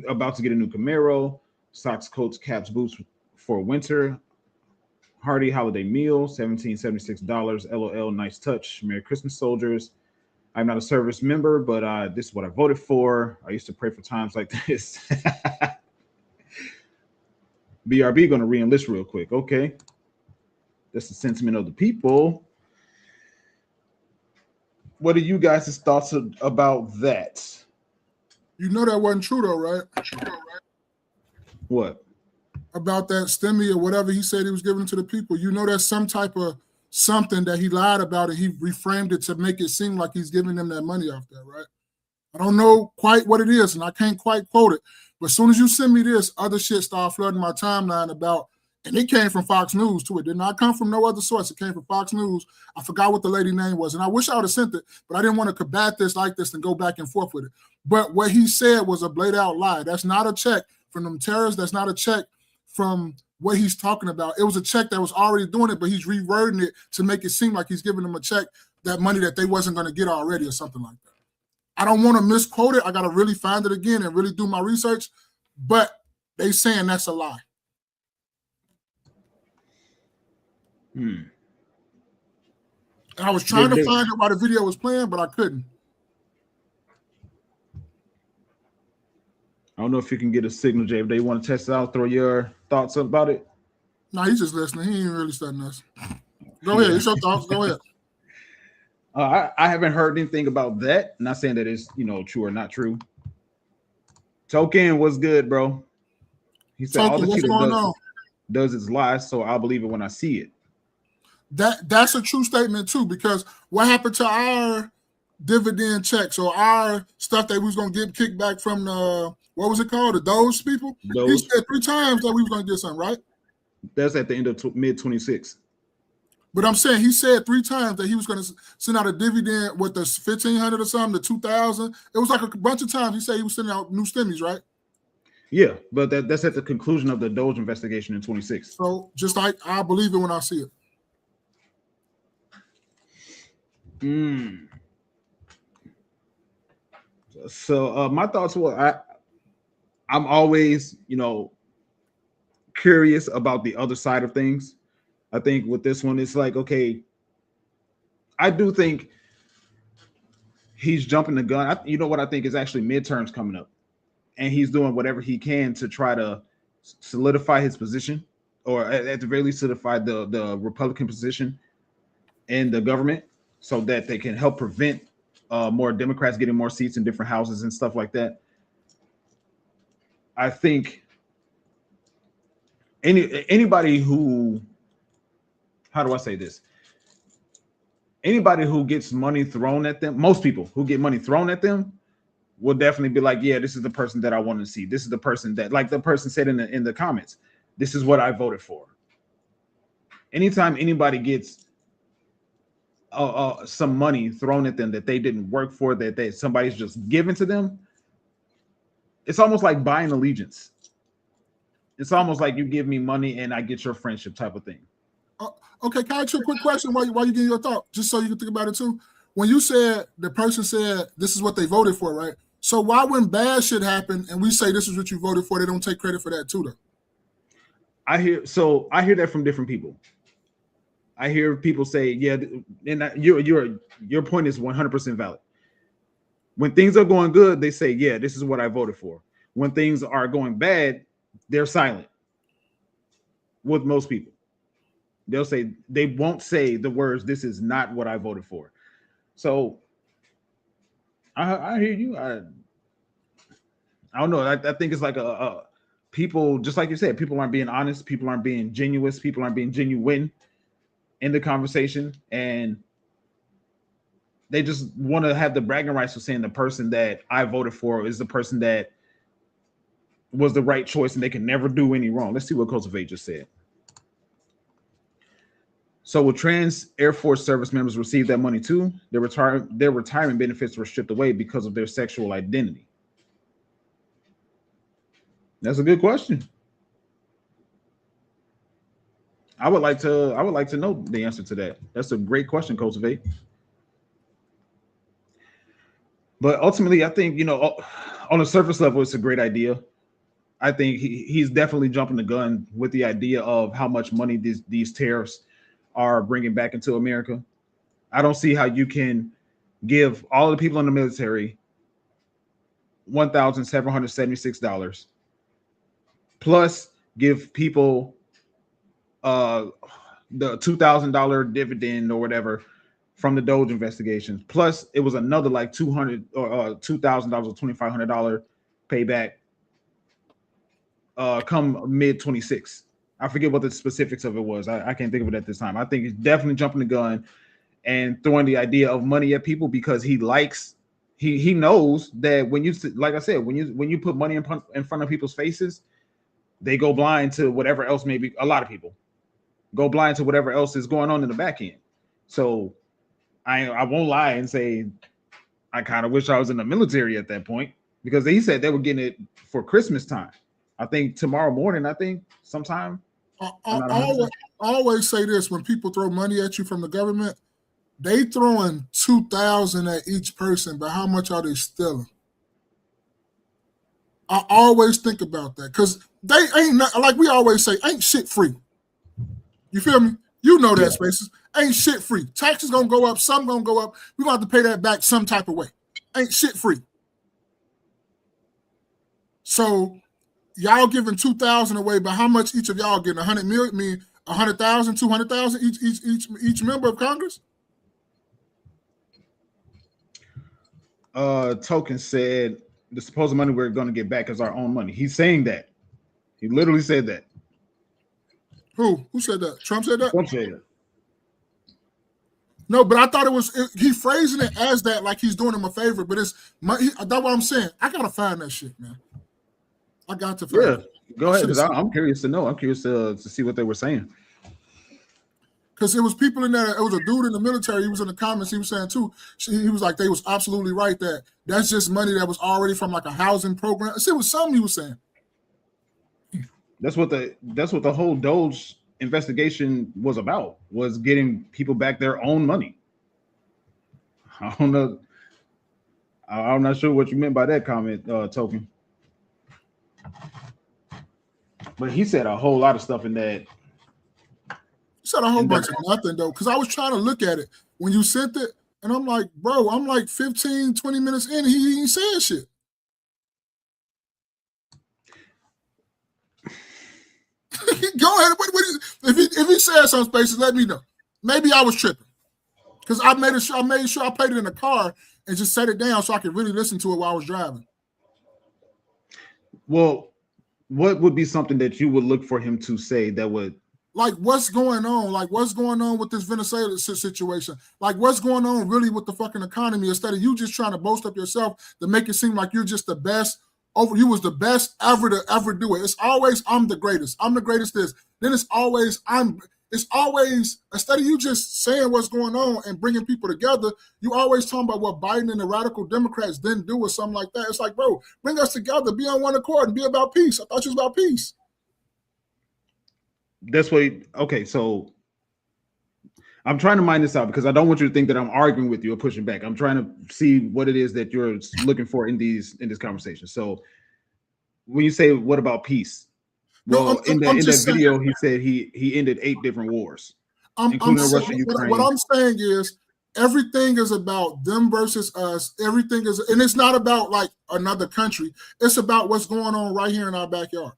About to get a new Camaro, socks, coats, caps, boots for winter. Hearty holiday meal, $1776. LOL, nice touch. Merry Christmas, soldiers. I'm not a service member, but this is what I voted for. I used to pray for times like this. BRB going to re-enlist real quick. Okay. That's the sentiment of the people. What are you guys' thoughts about that? You know that wasn't true though, right? What? About that STEMI or whatever he said he was giving to the people. You know that's some type of something that he lied about and he reframed it to make it seem like he's giving them that money off there, right? I don't know quite what it is and I can't quite quote it. But as soon as you send me this, other shit started flooding my timeline about, and it came from Fox News too. It did not come from no other source. It came from Fox News. I forgot what the lady name was. And I wish I would have sent it, but I didn't want to combat this like this and go back and forth with it. But what he said was a blade out lie. That's not a check from them terrorists. That's not a check from what he's talking about. It was a check that was already doing it, but he's rewording it to make it seem like he's giving them a check, that money that they wasn't going to get already or something like that. I don't want to misquote it. I got to really find it again and really do my research, but they saying that's a lie. And I was trying to find it while the video was playing, but I couldn't. I don't know if you can get a signal, Jay. If they want to test it out, throw your thoughts about it. No, he's just listening. He ain't really studying us. Go ahead. It's your thoughts. Go ahead. I haven't heard anything about that. Not saying that it's true or not true. Token, what's good, bro? He said all the cheater does is lie, so I'll believe it when I see it. That's a true statement too, because what happened to our dividend checks or our stuff that we was gonna get kicked back from the what was it called? The Doge people? He said 3 times that we was gonna get something, right? That's at the end of mid-26. But I'm saying he said 3 times that he was going to send out a dividend with the 1,500 or something, the 2,000. It was like a bunch of times he said he was sending out new stimmies, right? Yeah, but that's at the conclusion of the Doge investigation in 26. So just like I believe it when I see it. So my thoughts were I'm always, curious about the other side of things. I think with this one, it's like, okay, I do think he's jumping the gun. You know what I think is actually midterms coming up, and he's doing whatever he can to try to solidify his position, or at the very least solidify the Republican position in the government, so that they can help prevent more Democrats getting more seats in different houses and stuff like that. I think anybody who, how do I say this? Anybody who gets money thrown at them, most people who get money thrown at them will definitely be like, yeah, this is the person that I want to see. This is the person that, like the person said in the comments, this is what I voted for. Anytime anybody gets some money thrown at them that they didn't work for, that somebody's just given to them, it's almost like buying allegiance. It's almost like you give me money and I get your friendship type of thing. Okay, can I ask you a quick question while you give your thought, just so you can think about it too? When you said the person said this is what they voted for, right? So why when bad shit happen and we say this is what you voted for, they don't take credit for that too, though? I hear that from different people. I hear people say, yeah, and your point is 100% valid. When things are going good, they say, yeah, this is what I voted for. When things are going bad, they're silent. With most people, they won't say the words, this is not what I voted for. So I hear you. I don't know. I think it's like people, just like you said, people aren't being honest. People aren't being genuine. People aren't being genuine in the conversation. And they just want to have the bragging rights of saying the person that I voted for is the person that was the right choice and they can never do any wrong. Let's see what Cultivate just said. So will trans Air Force service members receive that money too? Their retirement benefits were stripped away because of their sexual identity. That's a good question. I would like to know the answer to that. That's a great question, Cultivate. But ultimately, I think, on a surface level, it's a great idea. I think he's definitely jumping the gun with the idea of how much money these tariffs are bringing back into America. I don't see how you can give all the people in the military $1,776 plus give people the $2,000 dividend or whatever from the Doge investigations. Plus, it was another like $200 or $2,000 or $2,500 payback come mid 26. I forget what the specifics of it was. I can't think of it at this time. I think he's definitely jumping the gun and throwing the idea of money at people because he knows that when you, like I said, when you put money in front of people's faces, they go blind to whatever else. Maybe a lot of people go blind to whatever else is going on in the back end. So I won't lie and say I kind of wish I was in the military at that point because he said they were getting it for Christmas time. I think tomorrow morning. I think sometime. I always say this: when people throw money at you from the government, they throwing $2,000 at each person, but how much are they stealing? I always think about that because they ain't not, like we always say, ain't shit free. You feel me? You know that, Spaces. Ain't shit free. Taxes gonna go up, some gonna go up. We're gonna have to pay that back some type of way. Ain't shit free. So y'all giving $2,000 away, but how much each of y'all getting? 100 million, mean 100,000, 200,000 each member of Congress? Token said the supposed money we're going to get back is our own money. He's saying that. He literally said that. Who said that? Trump said that? Trump said it. No, but I thought he phrasing it as that, like he's doing him a favor. But that's what I'm saying. I gotta find that shit, man. I got to find it. Go ahead, because I'm curious to know. I'm curious to see what they were saying. Because it was people in there. It was a dude in the military. He was in the comments. He was saying too. He was like, they was absolutely right that that's just money that was already from like a housing program. It was something he was saying. That's what the whole Doge investigation was about. Was getting people back their own money. I don't know. I'm not sure what you meant by that comment, Token. But he said a whole lot of stuff in that. He said a whole bunch of nothing, though, because I was trying to look at it when you sent it, and I'm like, bro, I'm like 15, 20 minutes in, he ain't saying shit. Go ahead. If he said some Spaces, let me know. Maybe I was tripping. Because I made sure I played it in the car and just set it down so I could really listen to it while I was driving. Well, what would be something that you would look for him to say that would, like, what's going on? Like, what's going on with this Venezuela situation? Like, what's going on really with the fucking economy? Instead of you just trying to boast up yourself to make it seem like you're just the best. You was the best ever to ever do it. It's always I'm the greatest. I'm the greatest. This. Then it's always It's always, instead of you just saying what's going on and bringing people together, you always talking about what Biden and the radical Democrats didn't do or something like that. It's like, bro, bring us together, be on one accord, and be about peace. I thought you was about peace. That's what. Okay, so I'm trying to mind this out because I don't want you to think that I'm arguing with you or pushing back. I'm trying to see what it is that you're looking for in this conversation. So when you say what about peace? Well, in that video, he said he ended 8 different wars, including Russia, Ukraine. What I'm saying is everything is about them versus us. Everything is, and it's not about like another country. It's about what's going on right here in our backyard.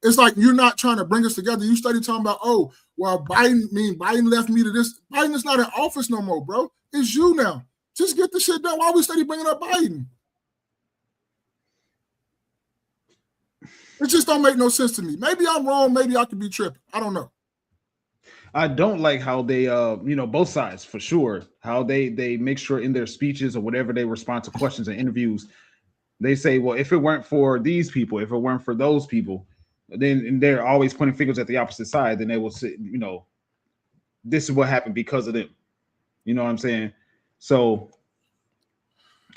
It's like you're not trying to bring us together. You study talking about, oh, well, Biden left me to this. Biden is not in office no more, bro. It's you now. Just get the shit done. Why we study bringing up Biden? It just don't make no sense to me. Maybe I'm wrong. Maybe I could be tripping. I don't know. I don't like how they, both sides for sure, how they make sure in their speeches or whatever they respond to questions and interviews, they say, well, if it weren't for these people, if it weren't for those people, then and they're always pointing fingers at the opposite side. Then they will say, you know, this is what happened because of them. You know what I'm saying? So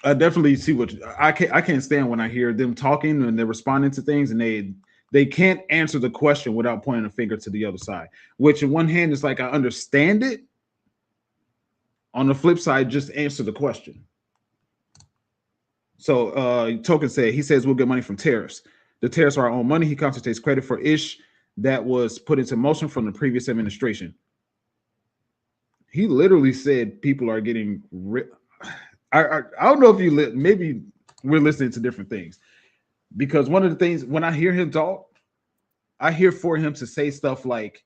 I definitely see what I can't stand when I hear them talking and they're responding to things and they can't answer the question without pointing a finger to the other side. Which in one hand is like I understand it. On the flip side, just answer the question. So Token said he says we'll get money from tariffs. The tariffs are our own money. He contemplates credit for ish that was put into motion from the previous administration. He literally said people are getting I don't know if you maybe we're listening to different things, because one of the things when I hear him talk, I hear for him to say stuff like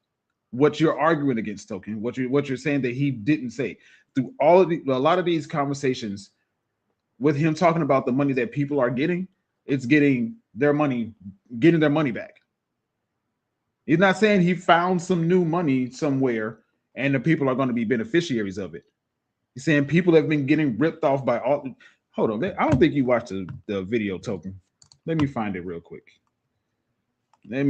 what you're arguing against, Token, what you're saying that he didn't say through all of a lot of these conversations with him talking about the money that people are getting. It's getting their money back. He's not saying he found some new money somewhere and the people are going to be beneficiaries of it. He's saying people have been getting ripped off by all. Hold on, I don't think you watched the video, Token. Let me find it real quick. Let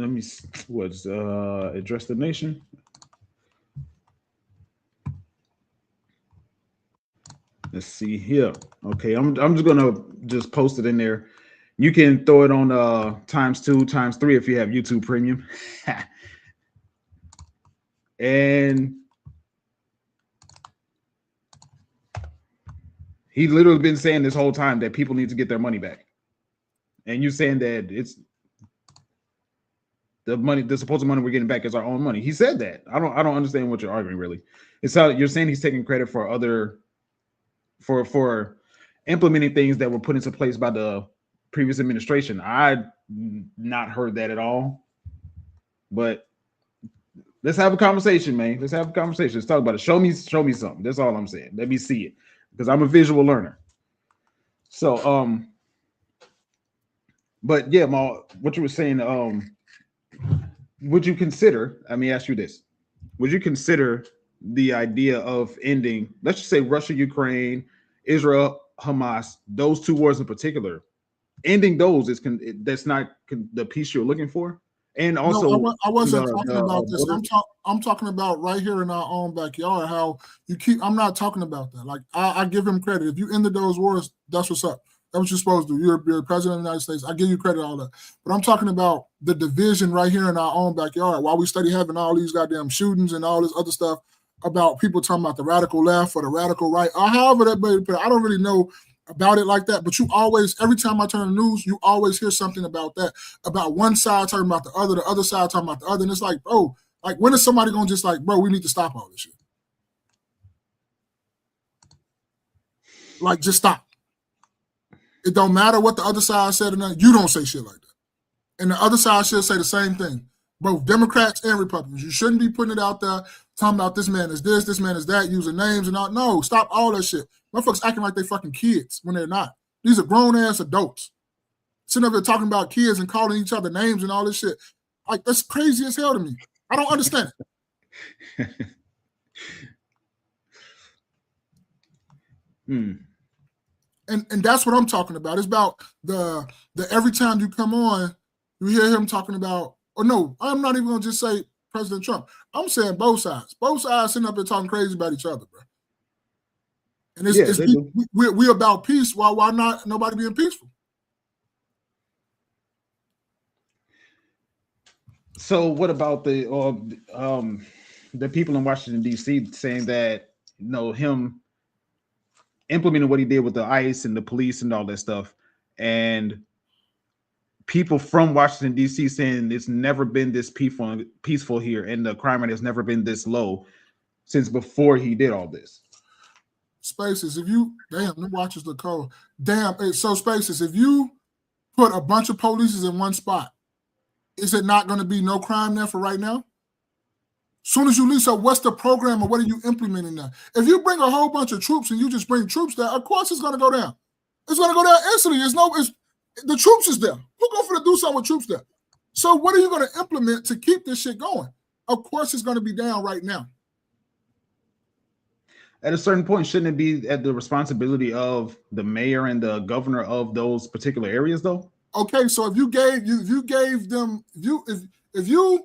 me what's address the nation. Let's see here. Okay, I'm just gonna just post it in there. You can throw it on ×2, ×3 if you have YouTube Premium. And he literally been saying this whole time that people need to get their money back. And you saying that it's the money, the supposed money we're getting back is our own money. He said that. I don't understand what you're arguing really. It's how you're saying he's taking credit for other for implementing things that were put into place by the previous administration. I not heard that at all. But let's have a conversation, man. Let's have a conversation. Let's talk about it. Show me something. That's all I'm saying. Let me see it, because I'm a visual learner. So but yeah, what you were saying, would you consider, let me ask you this. Would you consider the idea of ending, let's just say Russia, Ukraine, Israel, Hamas, those two wars in particular, ending those that's not the peace you're looking for? And also, no, I wasn't talking about this. I'm talking about right here in our own backyard. How you keep. I'm not talking about that. Like I give him credit. If you ended those wars, that's what's up. That's what you're supposed to do. You're president of the United States. I give you credit, all that. But I'm talking about the division right here in our own backyard. While we study having all these goddamn shootings and all this other stuff about people talking about the radical left or the radical right, or however that may be. I don't really know about it like that, but you always, every time I turn the news, you always hear something about that, about one side talking about the other side talking about the other, and it's like, bro, like when is somebody gonna just like, bro, we need to stop all this shit? Like, just stop. It don't matter what the other side said or not, you don't say shit like that. And the other side should say the same thing. Both Democrats and Republicans. You shouldn't be putting it out there talking about this man is this man is that, using names and all. No, stop all that shit. Motherfuckers acting like they fucking kids when they're not. These are grown-ass adults. Sitting up there talking about kids and calling each other names and all this shit. Like, that's crazy as hell to me. I don't understand it. And that's what I'm talking about. It's about the every time you come on, you hear him talking about, or no, I'm not even gonna just say President Trump. I'm saying both sides. Both sides sitting up there talking crazy about each other, bro. And we're about peace. Why not nobody being peaceful? So what about the people in Washington D.C. saying that, you know, him implementing what he did with the ICE and the police and all that stuff, and people from Washington D.C. saying it's never been this peaceful here, and the crime rate has never been this low since before he did all this. Spaces, if you the watches look cold. So Spaces, if you put a bunch of police in one spot, is it not going to be no crime there for right now? Soon as you leave, so what's the program or what are you implementing now? If you bring a whole bunch of troops and you just bring troops there, of course it's going to go down. It's going to go down instantly. The troops is there. Who's going to do something with troops there? So what are you going to implement to keep this shit going? Of course, it's going to be down right now. At a certain point, shouldn't it be at the responsibility of the mayor and the governor of those particular areas, though? Okay, so if you gave them if you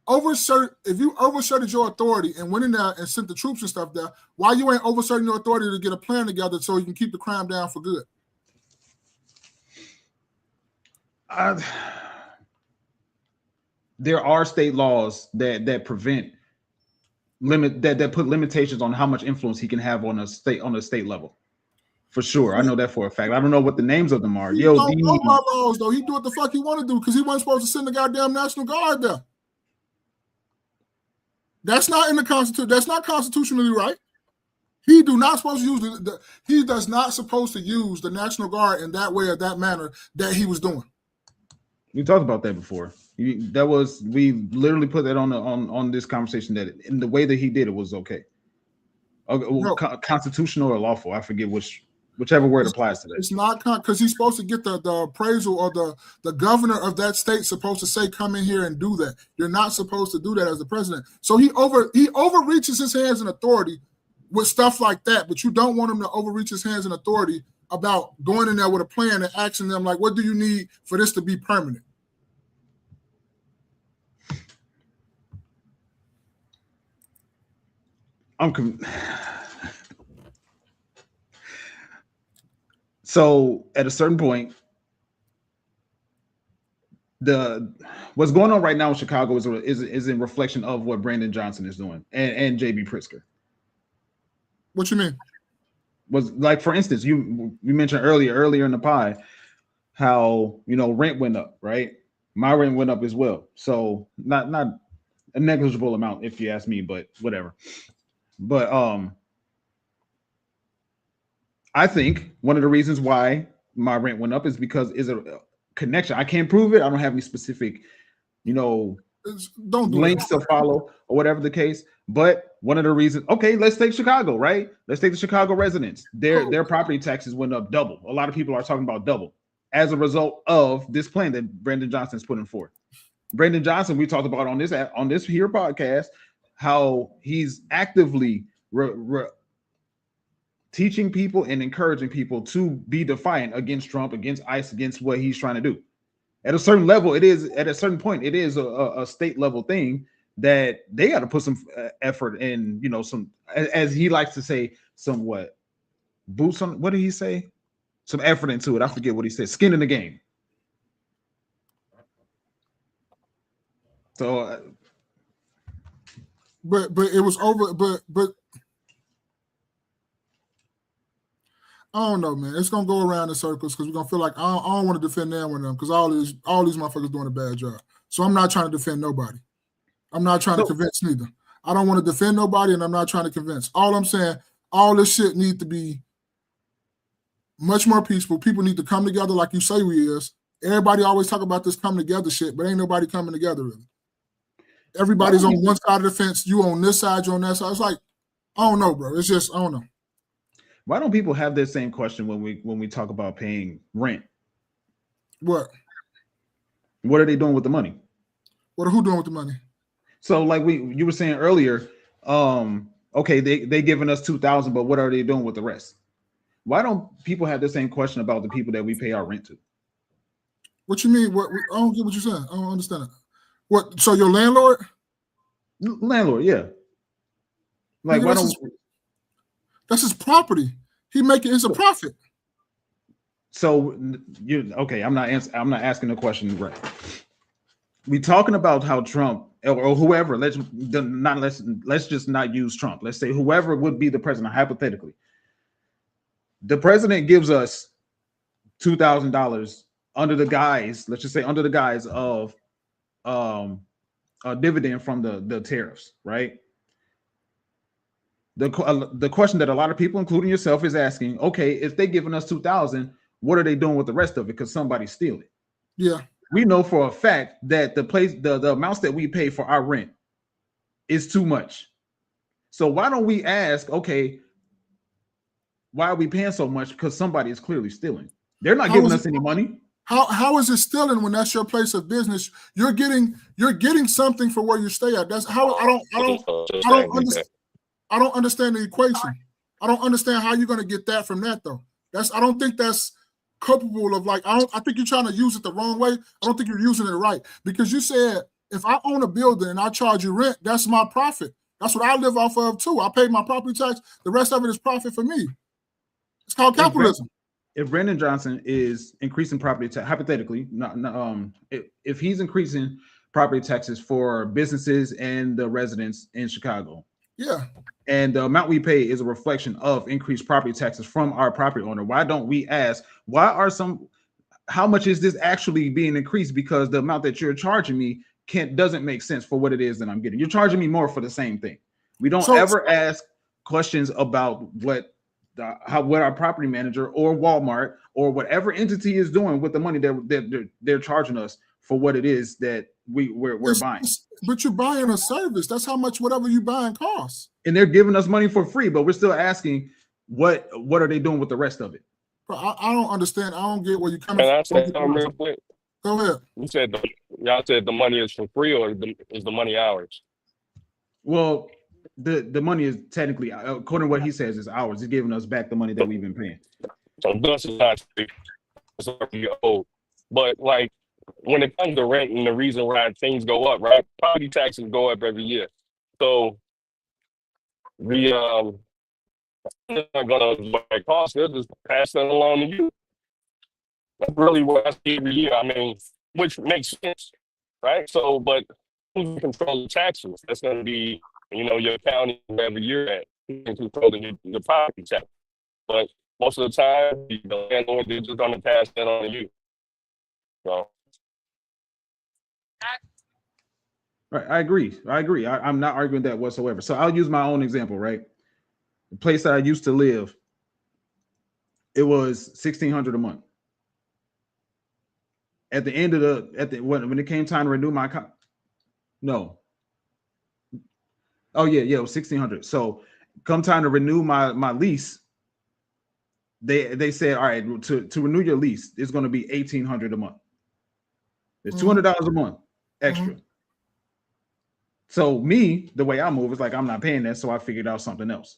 overshirted your authority and went in there and sent the troops and stuff there, why you ain't overshirting your authority to get a plan together so you can keep the crime down for good? There are state laws that prevent that put limitations on how much influence he can have on a state level. For sure, I know that for a fact. I don't know what the names of them are. He don't know my laws though. He do what the fuck he want to do because he wasn't supposed to send the goddamn National Guard there. That's not in the Constitution. That's not constitutionally right. He do not supposed to use he does not supposed to use the National Guard in that way or that manner that he was doing. We talked about that before. We literally put that on this conversation that in the way that he did it was okay. No. Constitutional or lawful. I forget whichever word applies to that. It's not because he's supposed to get the appraisal or the governor of that state supposed to say, come in here and do that. You're not supposed to do that as the president. So he overreaches his hands in authority with stuff like that, but you don't want him to overreach his hands in authority about going in there with a plan and asking them, like, what do you need for this to be permanent? So at a certain point, what's going on right now in Chicago is in reflection of what Brandon Johnson is doing and JB Pritzker. What you mean? Was like, for instance, you mentioned earlier in the pie how rent went up, right? My rent went up as well. So not a negligible amount if you ask me, but whatever. But I think one of the reasons why my rent went up is because is a connection. I can't prove it. I don't have any specific, links to follow or whatever the case. But one of the reasons, okay, let's take Chicago, right? Let's take the Chicago residents. Their property taxes went up double. A lot of people are talking about double as a result of this plan that Brandon Johnson's putting forth. Brandon Johnson, we talked about on this here podcast, how he's actively teaching people and encouraging people to be defiant against Trump, against ICE, against what he's trying to do. At a certain level, it is at a certain point, it is a state level thing that they got to put some effort in, some, as he likes to say, somewhat boots on, what did he say? Some effort into it. I forget what he said. Skin in the game. So, but it was over. But I don't know, man. It's gonna go around in circles because we're gonna feel like I don't want to defend them or them because all these motherfuckers doing a bad job. So I'm not trying to defend nobody. I'm not trying to convince neither. I don't want to defend nobody, and I'm not trying to convince. All I'm saying, all this shit needs to be much more peaceful. People need to come together like you say we is. Everybody always talk about this come together shit, but ain't nobody coming together really. Everybody's on one side of the fence. You on this side, you on that side. It's like, I don't know, bro. It's just, I don't know. Why don't people have this same question when we talk about paying rent? What are they doing with the money? What are who doing with the money? So like you were saying earlier, okay, they giving us $2,000, but what are they doing with the rest? Why don't people have the same question about the people that we pay our rent to? What you mean? What I don't get what you're saying. I don't understand it. What? So your landlord? Landlord, yeah. Like, why don't? That's his property. It's a profit. So okay? I'm not asking the question right. We talking about how Trump or whoever. Let's just not use Trump. Let's say whoever would be the president hypothetically. The president gives us $2,000 under the guise. Let's just say under the guise of a dividend from the tariffs, right? The question that a lot of people, including yourself, is asking: okay, if they're giving us $2,000, what are they doing with the rest of it? Because somebody's stealing. Yeah, we know for a fact that the amounts that we pay for our rent is too much. So why don't we ask? Okay, why are we paying so much? Because somebody is clearly stealing. They're not giving us any money. How is it stealing when that's your place of business? You're getting something for where you stay at. That's how I don't understand the equation. I don't understand how you're going to get that from that though. I don't think that's culpable of like I think you're trying to use it the wrong way. I don't think you're using it right because you said if I own a building and I charge you rent, that's my profit. That's what I live off of too. I pay my property tax. The rest of it is profit for me. It's called capitalism. If Brandon Johnson is increasing property tax, hypothetically, if he's increasing property taxes for businesses and the residents in Chicago, yeah, and the amount we pay is a reflection of increased property taxes from our property owner, why don't we ask, how much is this actually being increased? Because the amount that you're charging me doesn't make sense for what it is that I'm getting. You're charging me more for the same thing. We don't ever ask questions about what our property manager or Walmart or whatever entity is doing with the money that they're charging us for what it is that we're buying. But you're buying a service. That's how much whatever you buying costs. And they're giving us money for free, but we're still asking what are they doing with the rest of it? Bro, I don't understand. I don't get where you're coming Can I say from. something real quick? Go ahead. Y'all said the money is for free, or is the money ours? Well, the money is technically, according to what he says, is ours. He's giving us back the money that we've been paying. So this is not free. It's already owed. But like when it comes to rent and the reason why things go up, right? Property taxes go up every year. So we not gonna cost, they'll just pass that along to you. That's really what I see every year. I mean, which makes sense, right? So, but who's in control of taxes? That's going to be, your county, wherever you're at, who's controlling your property tax. But most of the time, the landlord is just going to pass that on to you. So. Right, I agree. I'm not arguing that whatsoever. So I'll use my own example, right? The place that I used to live, it was $1,600 a month. At the end of when it came time to renew my no. Oh yeah, it was $1,600. So come time to renew my lease, they said, all right, to renew your lease, it's going to be $1,800 a month. It's $200 a month extra. So me, the way I move is like I'm not paying that, so I figured out something else.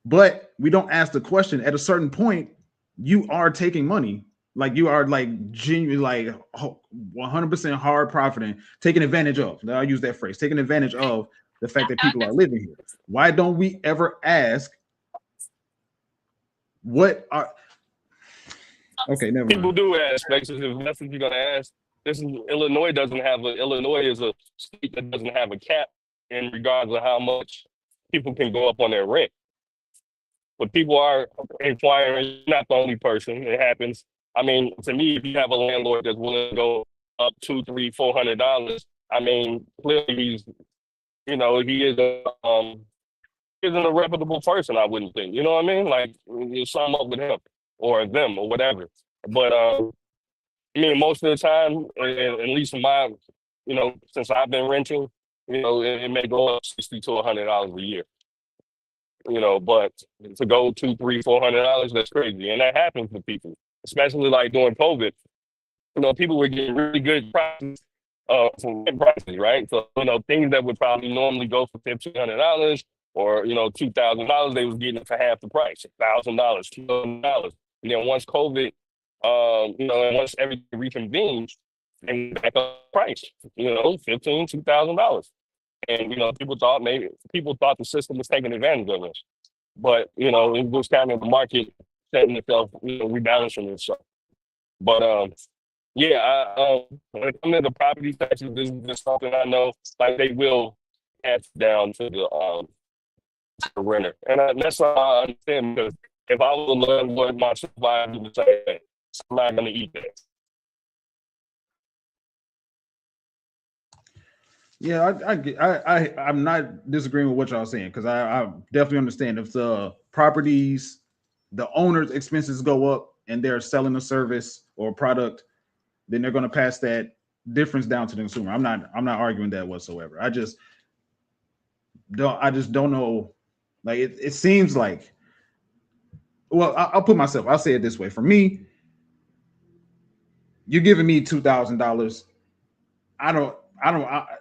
But we don't ask the question. At a certain point, you are taking money. Like you are like genuinely like 100% hard profiting, taking advantage of. I'll use that phrase, taking advantage of the fact that people are living here. Why don't we ever ask what are never mind. People do ask, if that's what you're gonna ask. Illinois is a state that doesn't have a cap in regards to how much people can go up on their rent. But people are inquiring, not the only person. It happens. I mean, to me, if you have a landlord that's willing to go up $200, $300, $400, I mean, clearly he isn't a reputable person, I wouldn't think. You know what I mean? Like you sum up with him or them or whatever. But I mean, most of the time, at least in my, since I've been renting, it may go up $60 to $100 a year. But to go $200, $300, $400, that's crazy, and that happens to people. Especially like during COVID, people were getting really good prices from prices, right? So, things that would probably normally go for $1,500 or, $2,000, they was getting it for half the price, $1,000, $2,000. And then once COVID, and once everything reconvened, they back up price, $1,500, $2,000. And, people thought the system was taking advantage of us. But, it was kind of the market setting itself, rebalancing itself. But when it comes to the property taxes, this is just something I know, like they will pass down to the renter, and that's what I understand. Because if I was a landlord myself, I would say, hey, I'm not going to eat that. Yeah, I'm not disagreeing with what y'all saying because I definitely understand if the properties, the owner's expenses go up and they're selling a service or a product, then they're going to pass that difference down to the consumer. I'm not arguing that whatsoever. I just don't know. Like it seems like, well, I'll say it this way. For me, you're giving me $2,000.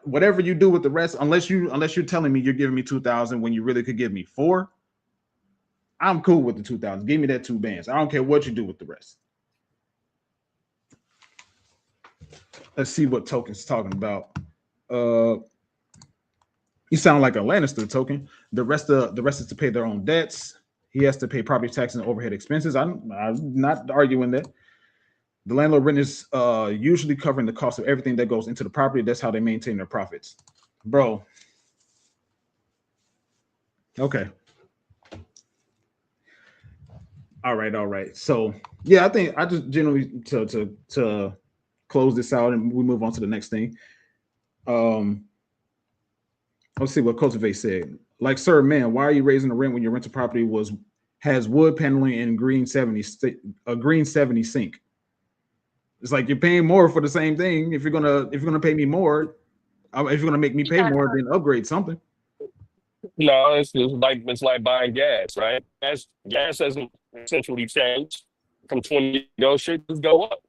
Whatever you do with the rest, unless you're telling me you're giving me 2,000 when you really could give me 4, I'm cool with the 2,000. Give me that 2 bands. I don't care what you do with the rest. Let's see what Token's talking about. You sound like a Lannister, Token. The rest is to pay their own debts. He has to pay property tax and overhead expenses. I'm not arguing that. The landlord rent is usually covering the cost of everything that goes into the property. That's how they maintain their profits. Bro. Okay. All right. So yeah, I think I just generally to close this out and we move on to the next thing. Let's see what Cultivate said. Like, sir, man, why are you raising the rent when your rental property has wood paneling and a green 70 sink? It's like you're paying more for the same thing. If you're gonna pay me more, if you're gonna make me pay more, then upgrade something. No, it's like buying gas, right? Gas hasn't essentially changed from 20 years ago. Shit just go up.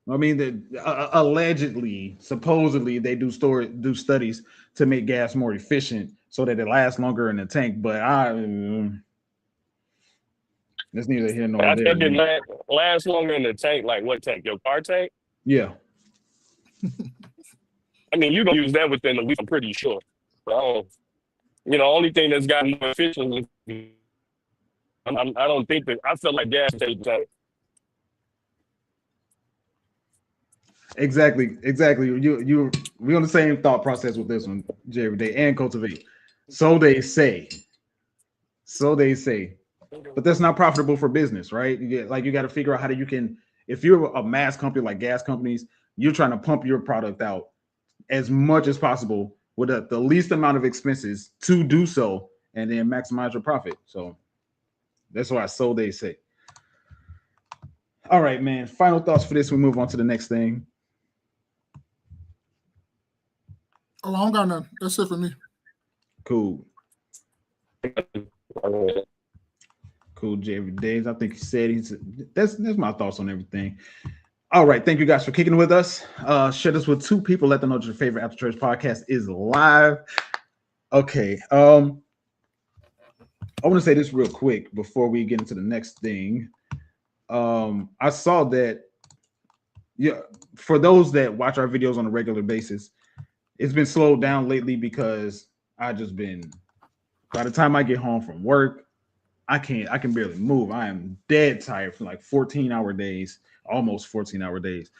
I mean, allegedly, supposedly, they do studies to make gas more efficient so that it lasts longer in the tank. But it's neither here nor I there. think it lasts longer in the tank. Like what tank? Your car tank? Yeah. I mean, you're gonna use that within a week. I'm pretty sure. Only thing that's gotten more efficient is I don't think that I feel like gas stays the same. Exactly. We're on the same thought process with this one, Jerry Day and Cultivate. So they say. But that's not profitable for business, right? You got to figure out how you can. If you're a mass company like gas companies, you're trying to pump your product out as much as possible with the least amount of expenses to do so, and then maximize your profit. So that's why so they say. All right, man. Final thoughts for this. We move on to the next thing. Oh, I don't got none. That's it for me. Cool, Jerry Days. I think he said that's my thoughts on everything. All right, thank you guys for kicking with us. Share this with 2 people. Let them know that your favorite After Church podcast is live. Okay, I want to say this real quick before we get into the next thing. I saw that, for those that watch our videos on a regular basis, it's been slowed down lately because by the time I get home from work, I can barely move. I am dead tired from like 14-hour days, almost 14-hour days.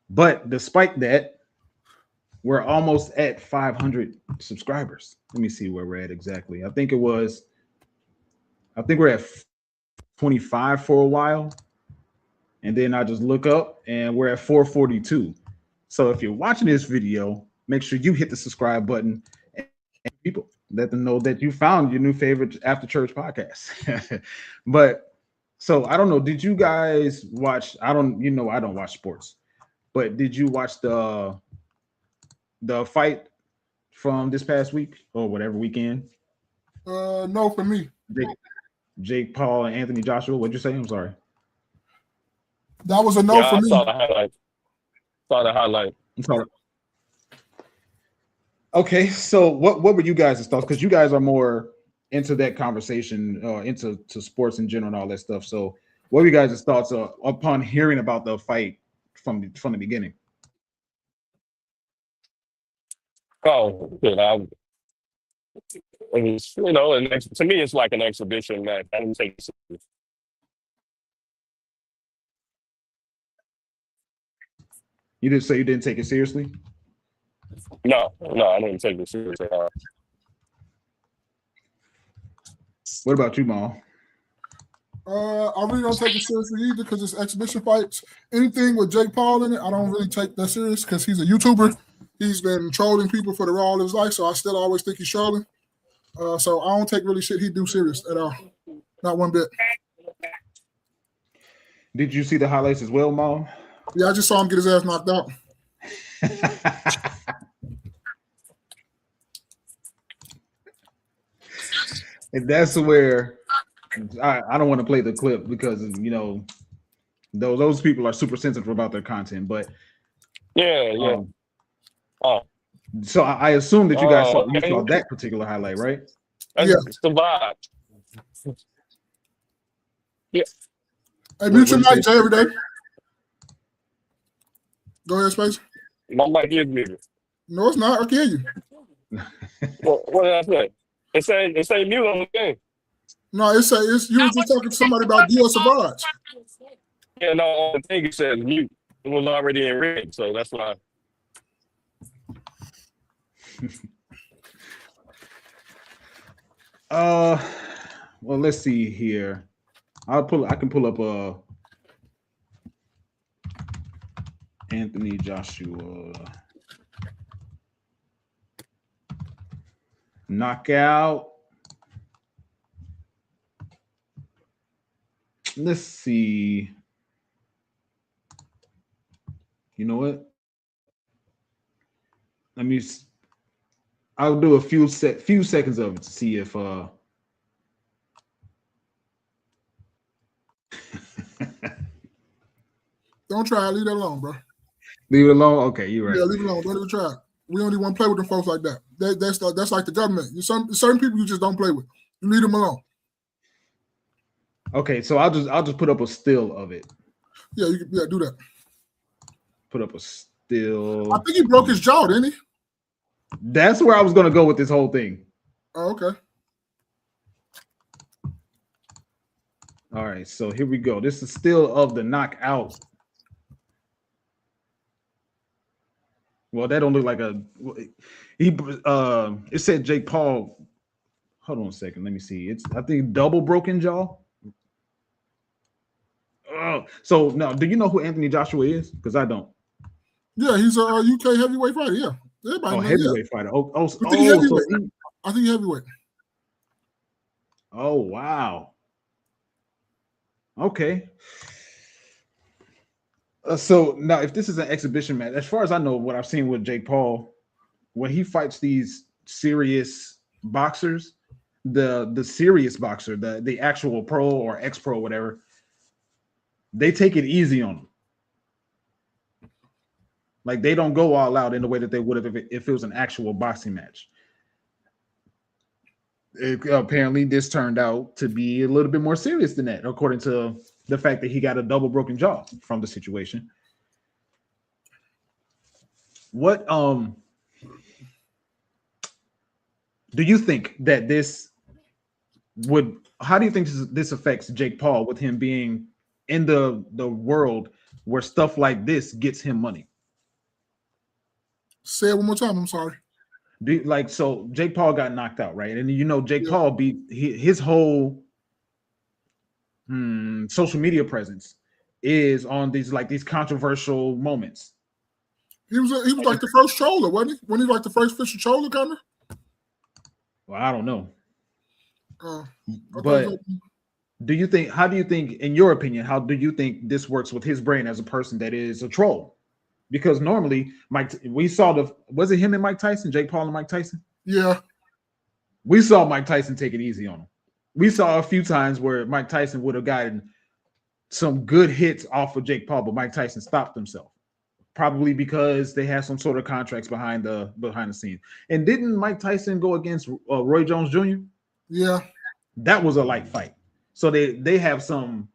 But despite that, we're almost at 500 subscribers. Let me see where we're at exactly. I think we're at 25 for a while. And then I just look up and we're at 442. So if you're watching this video, make sure you hit the subscribe button and people let them know that you found your new favorite After Church podcast. But so I don't know, did you guys watch? I don't watch sports, but did you watch the fight from this past week or whatever weekend? No, for me. Jake Paul and Anthony Joshua. What'd you say? I'm sorry. That was a no for I me. saw the highlight. I'm sorry. Okay, so what were you guys' thoughts? Because you guys are more into that conversation, into sports in general and all that stuff. So what were you guys' thoughts upon hearing about the fight from the beginning? Oh, good. To me, it's like an exhibition match. I didn't take it serious. You didn't say you didn't take it seriously? No, I didn't take it seriously. What about you, Maul? I really don't take it seriously either because it's exhibition fights. Anything with Jake Paul in it, I don't really take that serious because he's a YouTuber. He's been trolling people for all his life, so I still always think he's trolling. So I don't take really shit he do serious at all. Not one bit. Did you see the highlights as well, Maul? Yeah, I just saw him get his ass knocked out. And that's where I don't want to play the clip because Those people are super sensitive about their content. But Yeah. Oh, so I assume that you guys saw okay. that particular highlight, right? That's Yeah. the vibe. Yeah. Hey, mute your What'd you mic, say? Jay, every day. Go ahead, Space. My mic is muted. No, it's not. I can hear you. What did I say? It say mute on the game. No, it's you were just talking to somebody about Dior Savage. Yeah, no, on the thing it says mute. It was already in red, so that's why. Well, let's see here. I can pull up Anthony Joshua knockout. Let's see. You know what? I'll do a few seconds of it to see if Don't try it. Leave that alone, bro. leave it alone. Okay, you're right. Yeah, leave it alone. Don't even try it. We don't even want to play with them folks like that. That's like the government. Certain people you just don't play with. You leave them alone. Okay, so I'll just put up a still of it. Yeah, do that. Put up a still. I think he broke his jaw, didn't he? That's where I was gonna go with this whole thing. Oh, okay. All right, so here we go. This is still of the knockout. Well, that don't look like it said Jake Paul. Hold on a second. Let me see. I think double broken jaw. Oh, so now do you know who Anthony Joshua is? Because I don't. Yeah, he's a UK heavyweight fighter. Yeah. Everybody knows, heavyweight fighter. I think heavyweight. Oh, wow. Okay. So now, if this is an exhibition match, as far as I know, what I've seen with Jake Paul, when he fights these serious boxers, the serious boxer, the actual pro or ex-pro, whatever, they take it easy on him. Like they don't go all out in the way that they would have if it was an actual boxing match. Apparently, this turned out to be a little bit more serious than that, according to the fact that he got a double broken jaw from the situation. What do you think that this would? How do you think this affects Jake Paul with him being in the world where stuff like this gets him money? Say it one more time. I'm sorry. So Jake Paul got knocked out, right? And you know, Jake Paul beat his whole social media presence is on these controversial moments. He was like the first troller, wasn't he? When he like the first official troller kind of? Well, I don't know. But do you think? How do you think, in your opinion, how do you think this works with his brain as a person that is a troll? Because normally, we saw was it him and Mike Tyson, Jake Paul and Mike Tyson? Yeah. We saw Mike Tyson take it easy on him. We saw a few times where Mike Tyson would have gotten some good hits off of Jake Paul, but Mike Tyson stopped himself. Probably because they had some sort of contracts behind the scenes. And didn't Mike Tyson go against Roy Jones Jr.? Yeah. That was a light fight. So they have some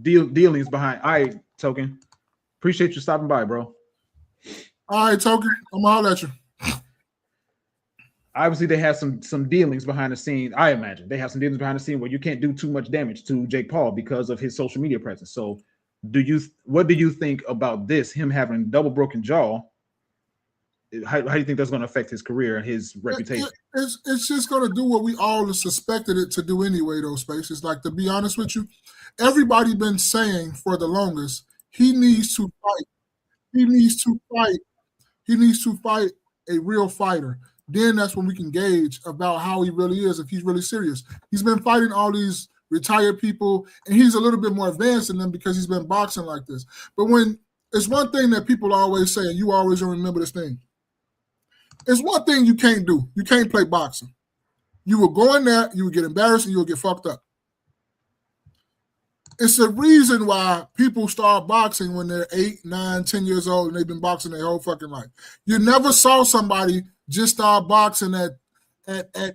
dealings behind. All right, Token. Appreciate you stopping by, bro. All right, Token. I'm gonna holler at you. Obviously, they have some dealings behind the scenes. I imagine they have some dealings behind the scene where you can't do too much damage to Jake Paul because of his social media presence. So, what do you think about this? Him having double broken jaw. How do you think that's going to affect his career and his reputation? It's just going to do what we all suspected it to do anyway. Those spaces, like, to be honest with you, everybody been saying for the longest he needs to fight. He needs to fight. He needs to fight a real fighter. Then that's when we can gauge about how he really is, if he's really serious. He's been fighting all these retired people, and he's a little bit more advanced than them because he's been boxing like this. But when it's one thing that people always say, and you always remember this thing, it's one thing you can't do. You can't play boxing. You will go in there, you will get embarrassed, and you will get fucked up. It's a reason why people start boxing when they're 8, 9, 10 years old and they've been boxing their whole fucking life. You never saw somebody just start boxing at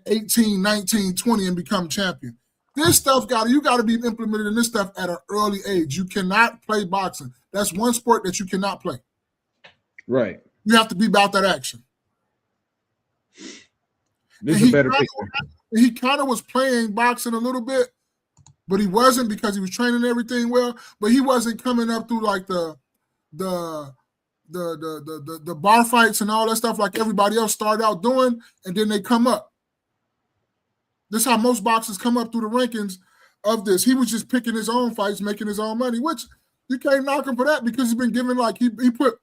18, 19, 20 and become champion. This stuff you got to be implemented in this stuff at an early age. You cannot play boxing. That's one sport that you cannot play. Right. You have to be about that action. This is a better picture. He kind of was playing boxing a little bit, but he wasn't because he was training everything well. But he wasn't coming up through like the bar fights and all that stuff like everybody else started out doing, and then they come up. This is how most boxers come up through the rankings of this. He was just picking his own fights, making his own money, which you can't knock him for that because he's been given like he put.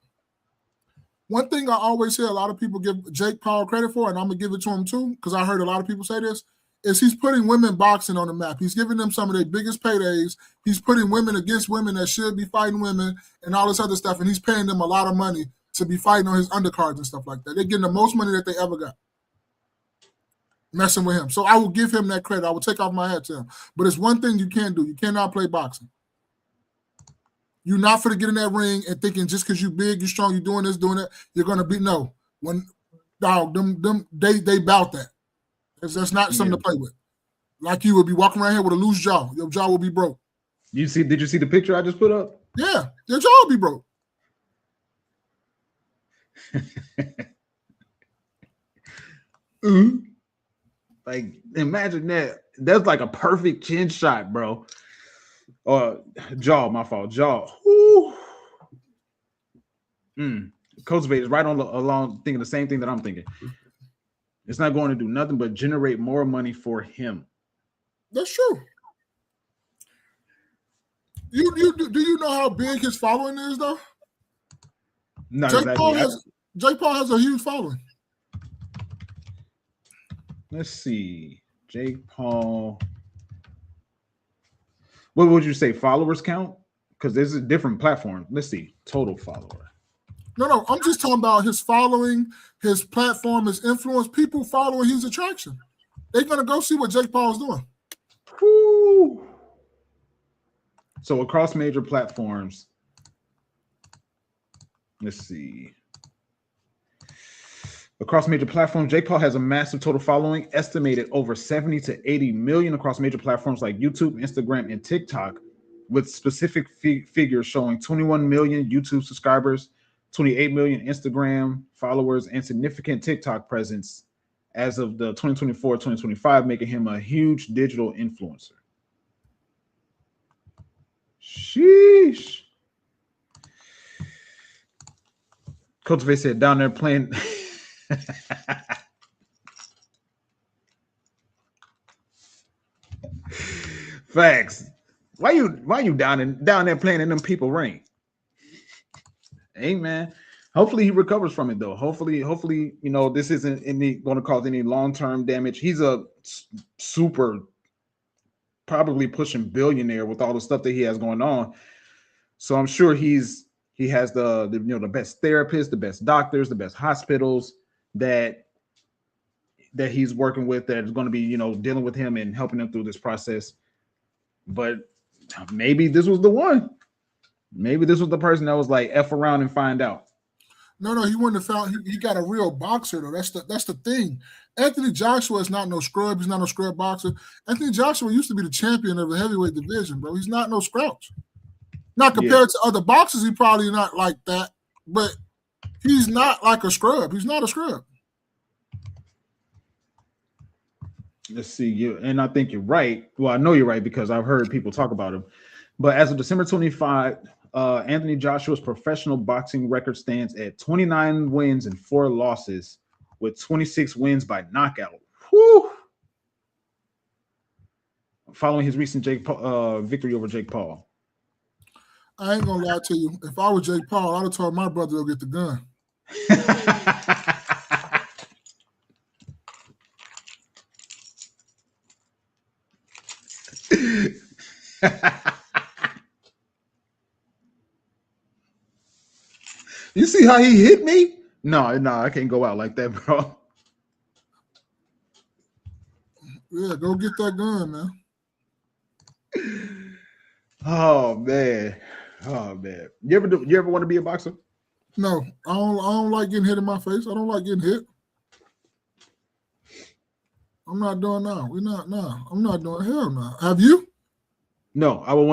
One thing I always hear a lot of people give Jake Paul credit for, and I'm going to give it to him too, because I heard a lot of people say this, is he's putting women boxing on the map. He's giving them some of their biggest paydays. He's putting women against women that should be fighting women and all this other stuff, and he's paying them a lot of money to be fighting on his undercards and stuff like that. They're getting the most money that they ever got messing with him. So I will give him that credit. I will take off my hat to him. But it's one thing you can't do. You cannot play boxing. You're not going to get in that ring and thinking just because you're big, you're strong, you're doing this, doing that, you're going to be, no. When, dog, they bout that. That's not something to play with. Like you would be walking around here with a loose jaw. Your jaw will be broke. Did you see the picture I just put up? Yeah, your jaw will be broke. Like, imagine that. That's like a perfect chin shot, bro. Jaw, my fault. Jaw. Cultivate is right along thinking the same thing that I'm thinking. It's not going to do nothing but generate more money for him. That's true. Do you know how big his following is, though? No, Jake exactly. Paul has a huge following. Let's see. Jake Paul. What would you say? Followers count? Because there's a different platform. Let's see. Total follower. No. I'm just talking about his following, his platform, his influence. People following his attraction. They're going to go see what Jake Paul's doing. Woo. So across major platforms, let's see. Across major platforms, Jake Paul has a massive total following, estimated over 70 to 80 million across major platforms like YouTube, Instagram, and TikTok, with specific figures showing 21 million YouTube subscribers, 28 million Instagram followers, and significant TikTok presence as of the 2024-2025, making him a huge digital influencer. Sheesh. Cultivate said down there playing. Facts. Why you down there playing in them people ring? Hey man. Hopefully he recovers from it though. Hopefully, you know, this isn't going to cause any long-term damage. He's a super probably pushing billionaire with all the stuff that he has going on. So I'm sure he has the best therapists, the best doctors, the best hospitals that he's working with that is going to be, you know, dealing with him and helping him through this process. But maybe this was the one. Maybe this was the person that was like, F around and find out. No, he wouldn't have found. He got a real boxer though. That's the thing. Anthony Joshua is not no scrub. He's not no scrub boxer. Anthony Joshua used to be the champion of the heavyweight division, bro. He's not no scrouch. Not compared to other boxers, he probably not like that. But he's not like a scrub. He's not a scrub. Let's see, and I think you're right. Well, I know you're right because I've heard people talk about him. But as of December 25, Anthony Joshua's professional boxing record stands at 29 wins and 4 losses, with 26 wins by knockout. Whew. Following his recent victory over Jake Paul. I ain't gonna lie to you. If I was Jake Paul, I'd have told my brother to go get the gun. You see how he hit me? No, I can't go out like that, bro. Yeah, go get that gun, man. Oh man. Oh man. You ever want to be a boxer? No, I don't like getting hit in my face. I don't like getting hit. I'm not doing now. I'm not doing hell no. Have you? No, I would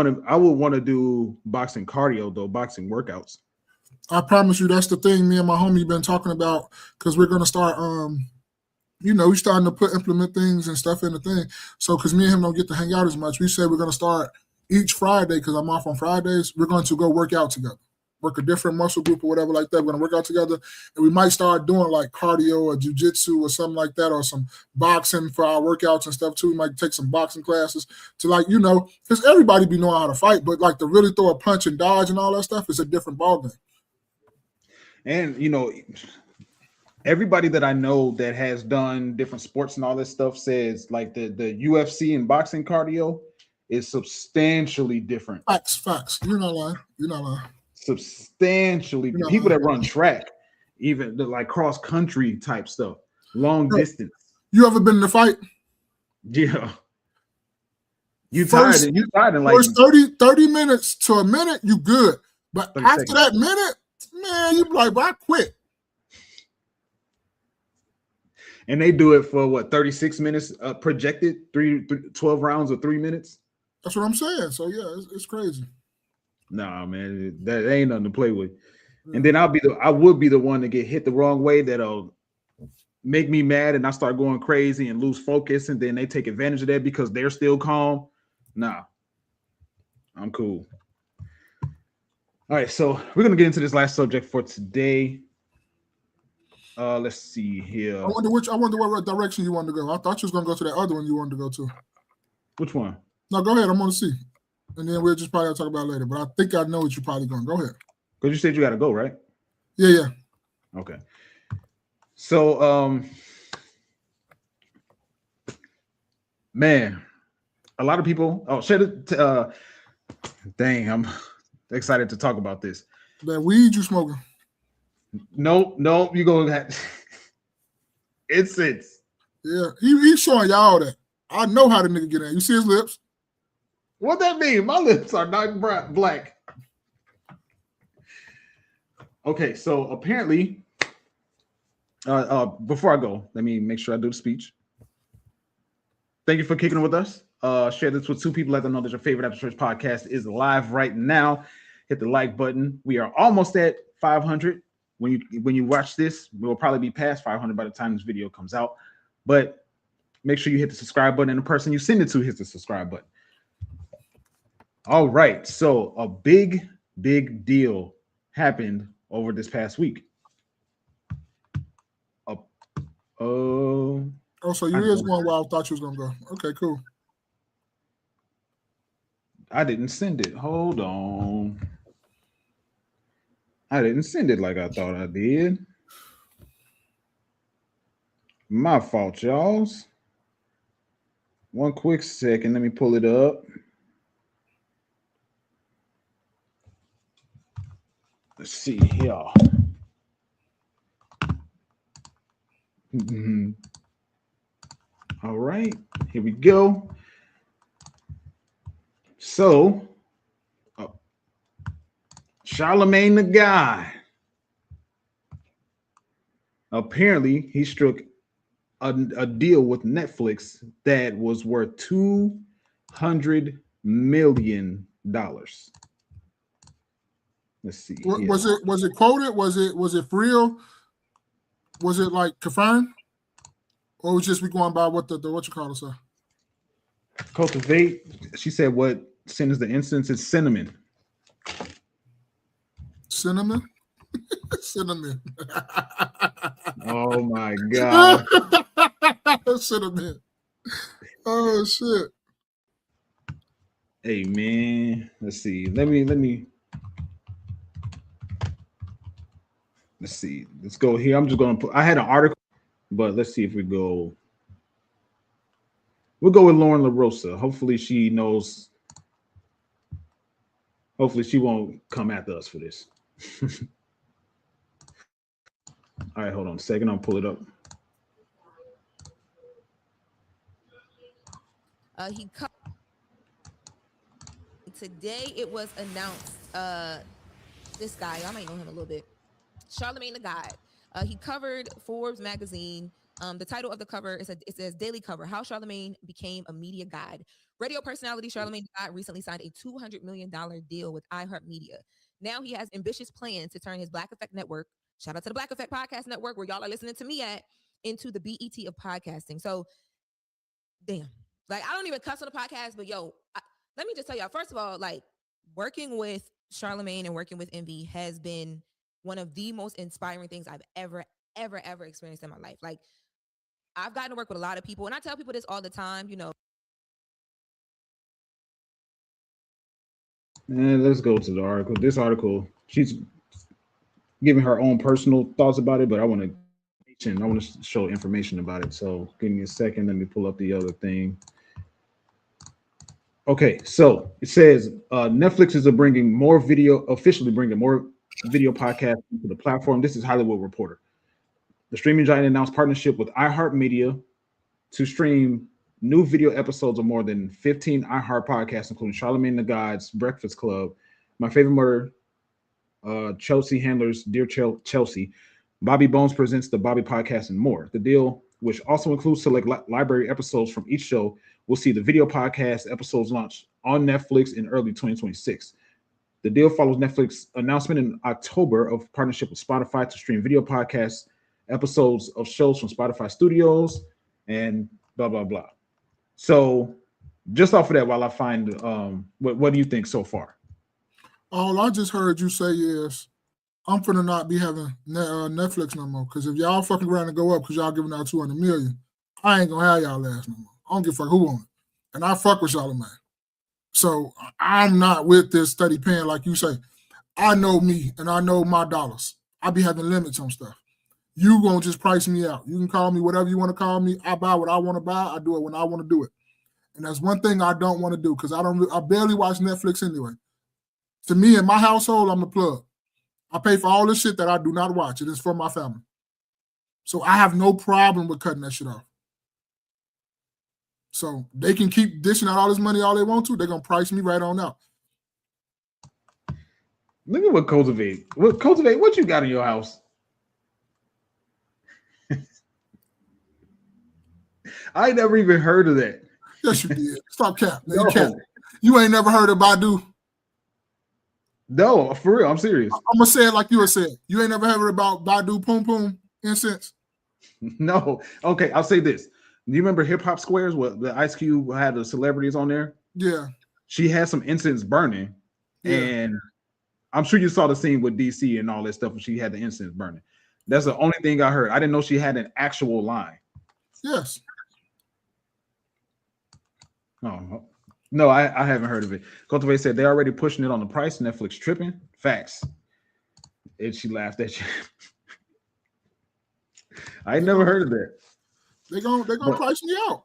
want to do boxing cardio though, boxing workouts. I promise you, that's the thing me and my homie been talking about, because we're gonna start we're starting to implement things and stuff in the thing. So because me and him don't get to hang out as much, we said we're gonna start each Friday, because I'm off on Fridays, we're going to go work out together. Work a different muscle group or whatever like that. We're gonna work out together, and we might start doing like cardio or jujitsu or something like that, or some boxing for our workouts and stuff too. We might take some boxing classes to because everybody be knowing how to fight, but like to really throw a punch and dodge and all that stuff is a different ballgame. And everybody that I know that has done different sports and all this stuff says like the UFC and boxing cardio is substantially different. Facts. You're not lying. Substantially. People that run track, even like cross country type stuff, long distance. You ever been in a fight? Yeah. You tired in like first 30 minutes to a minute, you good. But after seconds. that minute, man, you be like, bro, I quit. And they do it for what, 36 minutes projected, 12 rounds of 3 minutes. That's what I'm saying. So yeah, it's crazy. Nah, man, that ain't nothing to play with. And then I would be the one to get hit the wrong way that'll make me mad and I start going crazy and lose focus, and then they take advantage of that because they're still calm. Nah, I'm cool. All right, so we're gonna get into this last subject for today. Let's see here. I wonder what direction you wanted to go. I thought you was gonna go to that other one you wanted to go to. Which one? No, go ahead. I'm gonna see, and then we'll just probably talk about it later. But I think I know what you're probably going. Go ahead. Because you said you got to go, right? Yeah. Okay. So, man, a lot of people. Oh, dang, I'm excited to talk about this. That weed you smoking? Nope. You gonna it's. Yeah, he's showing y'all that. I know how the nigga get in. You see his lips? What that mean? My lips are not black. Okay, so apparently, before I go, let me make sure I do the speech. Thank you for kicking it with us. Share this with 2 people. Let them know that your favorite After Church podcast is live right now. Hit the like button. We are almost at 500. When you watch this, we will probably be past 500 by the time this video comes out. But make sure you hit the subscribe button, and the person you send it to hits the subscribe button. All right, so a big deal happened over this past week. So you is going where I thought you was gonna go. Okay, cool. I didn't send it. Hold on. I didn't send it like I thought I did. My fault, y'all. One quick second. Let me pull it up. Let's see here. All right, here we go. So, Charlamagne the guy. Apparently, he struck a deal with Netflix that was worth $200 million. Let's see. Was it quoted? Was it real? Was it like confirmed? Or was just we going by what what you call it, sir? Cultivate. She said what sin is the instance is cinnamon. Cinnamon? Cinnamon. Oh my God. Cinnamon. Oh shit. Hey man. Let's see. Let me let's see. Let's go here. I'm just gonna put I had an article, but let's see if we go. We'll go with Lauren LaRosa. Hopefully she knows. Hopefully she won't come after us for this. All right, hold on a second. I'll pull it up. He today it was announced. This guy, y'all might know him a little bit. Charlamagne the God. He covered Forbes magazine. The title of the cover it says Daily Cover: How Charlamagne Became a Media God. Radio personality Charlamagne the God recently signed a $200 million deal with iHeartMedia. Now he has ambitious plans to turn his Black Effect Network, shout out to the Black Effect Podcast Network, where y'all are listening to me at, into the BET of podcasting. So, damn. Like, I don't even cuss on the podcast, but let me just tell y'all, first of all, like, working with Charlamagne and working with Envy has been one of the most inspiring things I've ever experienced in my life. Like, I've gotten to work with a lot of people, and I tell people this all the time, And let's go to the article. This article, she's giving her own personal thoughts about it, but I want to show information about it. So give me a second. Let me pull up the other thing. Okay, so it says Netflix is officially bringing more video podcasts to the platform. This is Hollywood Reporter. The streaming giant announced partnership with iHeartMedia to stream new video episodes of more than 15 iHeart podcasts, including Charlamagne the God's Breakfast Club, My Favorite Murder, Chelsea Handler's Dear Chelsea, Bobby Bones Presents the Bobby Podcast, and more. The deal, which also includes select library episodes from each show, will see the video podcast episodes launch on Netflix in early 2026. The deal follows Netflix's announcement in October of partnership with Spotify to stream video podcast episodes of shows from Spotify Studios and blah, blah, blah. So just off of that, while I find, what do you think so far? All I just heard you say is, I'm finna not be having Netflix no more. Because if y'all fucking around and go up because y'all giving out $200 million, I ain't gonna have y'all ass no more. I don't give a fuck who on it. And I fuck with Charlamagne. So I'm not with this steady paying like you say. I know me and I know my dollars. I be having limits on stuff. You gonna just price me out. You can call me whatever you want to call me. I buy what I want to buy. I do it when I want to do it. And that's one thing I don't want to do because I barely watch Netflix anyway. To me, in my household, I'm the plug. I pay for all the shit that I do not watch. It is for my family. So I have no problem with cutting that shit off. So they can keep dishing out all this money all they want to. They're going to price me right on out. Look at what Cultivate. What you got in your house? I never even heard of that. Yes, you did. Stop cap. No. You cap. You ain't never heard of Badu. No, for real. I'm serious. I'm going to say it like you were saying. You ain't never heard about Badu Poom Poom incense? No. Okay, I'll say this. Do you remember Hip Hop Squares? What the Ice Cube had the celebrities on there? Yeah. She had some incense burning. Yeah. And I'm sure you saw the scene with DC and all that stuff when she had the incense burning. That's the only thing I heard. I didn't know she had an actual line. Yes. Oh, no, I haven't heard of it. Cultivate said they're already pushing it on the price. Netflix tripping. Facts. And she laughed at you. I ain't never heard of that. They're gonna price me out.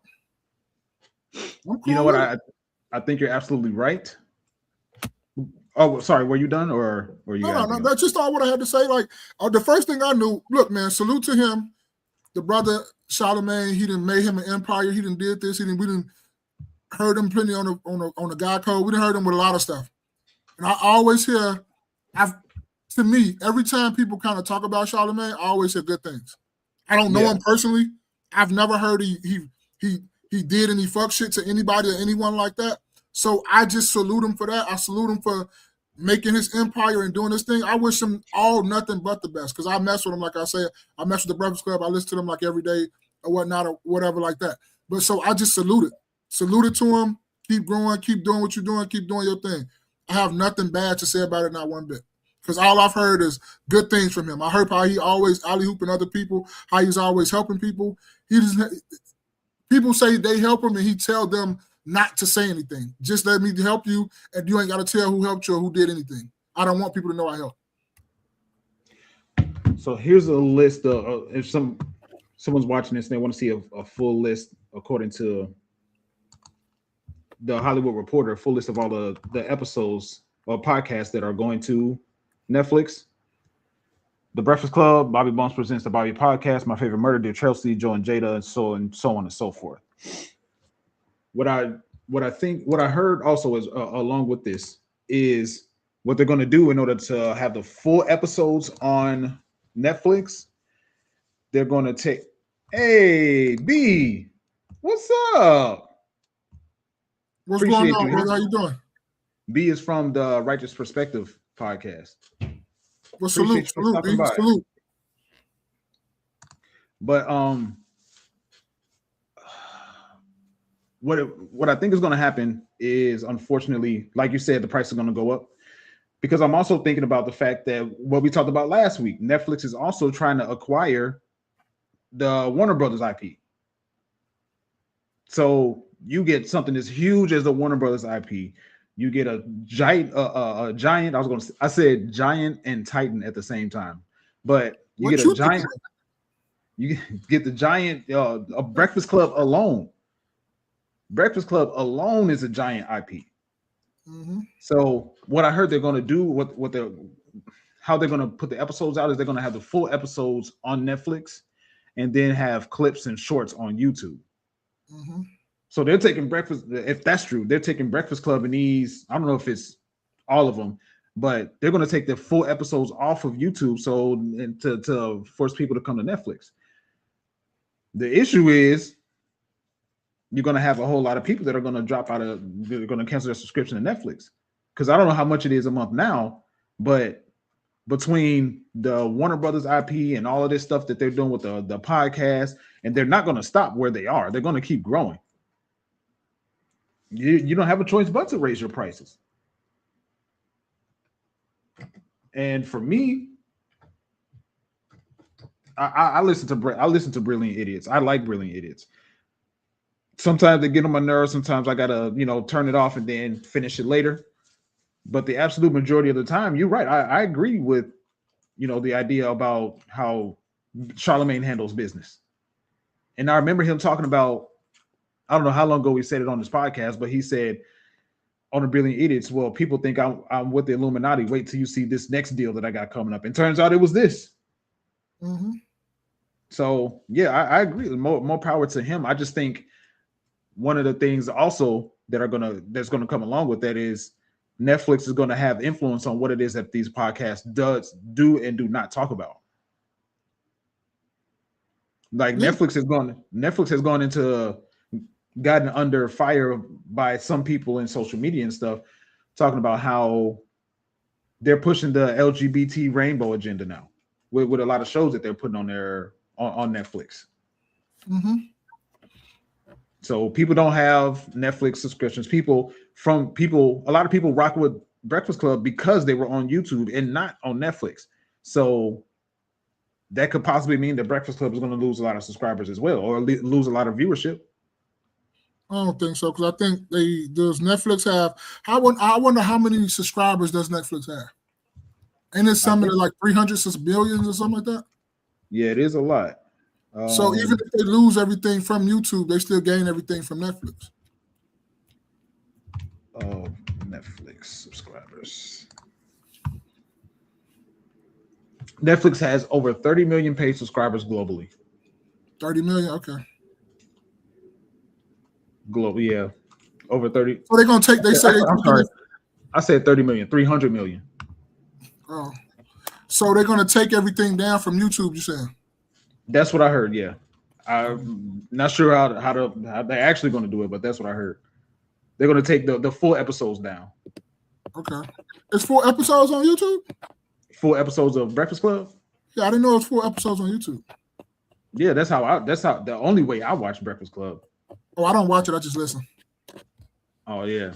Cool. You know what? I think you're absolutely right. Oh, sorry. Were you done or you? No. That's just all what I had to say. Like the first thing I knew. Look, man. Salute to him, the brother Charlamagne. He didn't make him an empire. He didn't did this. We didn't heard him plenty on the God code. We didn't heard him with a lot of stuff. And I always hear, to me, every time people kind of talk about Charlamagne, I always hear good things. I don't know him personally. I've never heard he did any fuck shit to anybody or anyone like that. So I just salute him for that. I salute him for making his empire and doing this thing. I wish him all nothing but the best because I mess with him, like I said. I mess with the Breakfast Club. I listen to them like every day or whatnot or whatever like that. But so I just salute it. Salute it to him. Keep growing. Keep doing what you're doing. Keep doing your thing. I have nothing bad to say about it, not one bit. Because all I've heard is good things from him. I heard how he always alley-hooping other people, how he's always helping people. People say they help him and he tell them not to say anything. Just let me help you and you ain't got to tell who helped you or who did anything. I don't want people to know I helped. So here's a list of if someone's watching this and they want to see a full list according to the Hollywood Reporter, a full list of all the episodes or podcasts that are going to Netflix. The Breakfast Club, Bobby Bones Presents the Bobby Podcast, My Favorite Murder, Dear Chelsea, Joe and Jada, and so on and so forth. What I what I heard also is along with this is what they're going to do in order to have the full episodes on Netflix. They're going to take, hey B, what's up? What's Appreciate going on, you. brother? How you doing? B is from the Righteous Perspective podcast. Well, salute, B, salute. But what I think is going to happen is, unfortunately, like you said, the price is going to go up, because I'm also thinking about the fact that what we talked about last week, Netflix is also trying to acquire the Warner Brothers IP. So you get something as huge as the Warner Brothers IP. You get a giant, giant. I said giant and Titan at the same time, but you get a giant. You get the giant. A Breakfast Club alone. Breakfast Club alone is a giant IP. Mm-hmm. So what I heard they're going to do, how they're going to put the episodes out is they're going to have the full episodes on Netflix, and then have clips and shorts on YouTube. Mm-hmm. So they're taking Breakfast. If that's true, they're taking Breakfast Club and these. I don't know if it's all of them, but they're going to take the full episodes off of YouTube, so to force people to come to Netflix. The issue is, you're going to have a whole lot of people that are going to drop out of, they're going to cancel their subscription to Netflix. Because I don't know how much it is a month now, but between the Warner Brothers IP and all of this stuff that they're doing with the podcast, and they're not going to stop where they are. They're going to keep growing. You don't have a choice but to raise your prices. And for me, I listen to Brilliant Idiots. I like Brilliant Idiots. Sometimes they get on my nerves. Sometimes I gotta, turn it off and then finish it later. But the absolute majority of the time, you're right. I agree with, the idea about how Charlamagne handles business. And I remember him talking about, I don't know how long ago we said it on this podcast, but he said on the Brilliant Idiots, well, people think I'm with the Illuminati. Wait till you see this next deal that I got coming up. And turns out it was this. Mm-hmm. So yeah, I agree. More power to him. I just think one of the things also that's gonna come along with that is Netflix is gonna have influence on what it is that these podcasts do and do not talk about. Like Netflix has gotten under fire by some people in social media and stuff, talking about how they're pushing the LGBT rainbow agenda now with a lot of shows that they're putting on Netflix. Mm-hmm. So people don't have Netflix subscriptions. A lot of people rock with Breakfast Club because they were on YouTube and not on Netflix. So that could possibly mean that Breakfast Club is going to lose a lot of subscribers as well, or lose a lot of viewership. I don't think so, because I think does Netflix have. I wonder how many subscribers does Netflix have? And it's something like 300 billions or something like that. Yeah, it is a lot. So even if they lose everything from YouTube, they still gain everything from Netflix. Netflix subscribers. Netflix has over 30 million paid subscribers globally. 30 million, okay. Global, yeah. Over 30. So they're going to take, I'm sorry. I said 30 million, 300 million. Oh. So they're going to take everything down from YouTube, you saying? That's what I heard, yeah. I'm not sure how they're actually going to do it, but that's what I heard. They're going to take the full episodes down. Okay. It's 4 episodes on YouTube? 4 episodes of Breakfast Club? Yeah, I didn't know it's 4 episodes on YouTube. Yeah, that's how the only way I watch Breakfast Club. Oh, I don't watch it, I just listen. Oh yeah.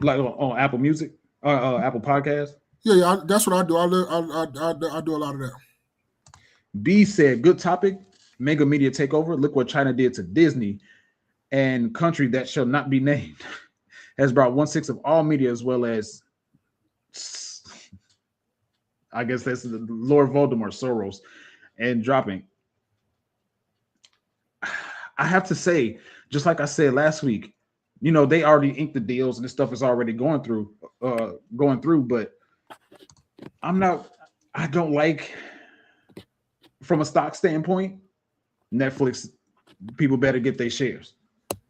Like on Apple Music or Apple Podcasts? Yeah, that's what I do. I do a lot of that. B said, good topic. Mega media takeover. Look what China did to Disney, and country that shall not be named has brought 1/6 of all media, as well as, I guess that's the Lord Voldemort, Soros, and dropping. I have to say, just like I said last week, they already inked the deals and this stuff is already going through, but I don't like, from a stock standpoint, Netflix, people better get their shares.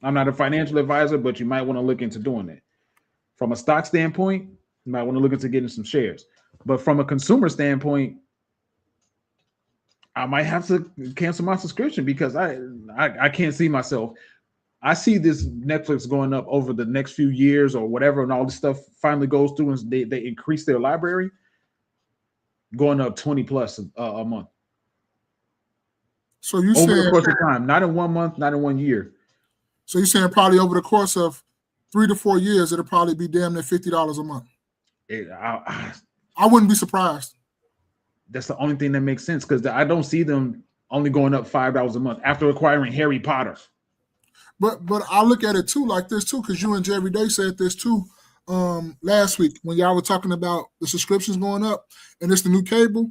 I'm not a financial advisor, but you might want to look into doing that. From a stock standpoint, you might want to look into getting some shares. But from a consumer standpoint, I might have to cancel my subscription because I can't see myself. I see this Netflix going up over the next few years or whatever, and all this stuff finally goes through and they increase their library, going up 20 plus a month. So you over saying the course of time, not in 1 month, not in 1 year. So you're saying probably over the course of 3 to 4 years, it'll probably be damn near $50 a month. I wouldn't be surprised. That's the only thing that makes sense because I don't see them only going up $5 a month after acquiring Harry Potter. But I look at it too like this too, because you and Jerry Day said this too last week when y'all were talking about the subscriptions going up and it's the new cable.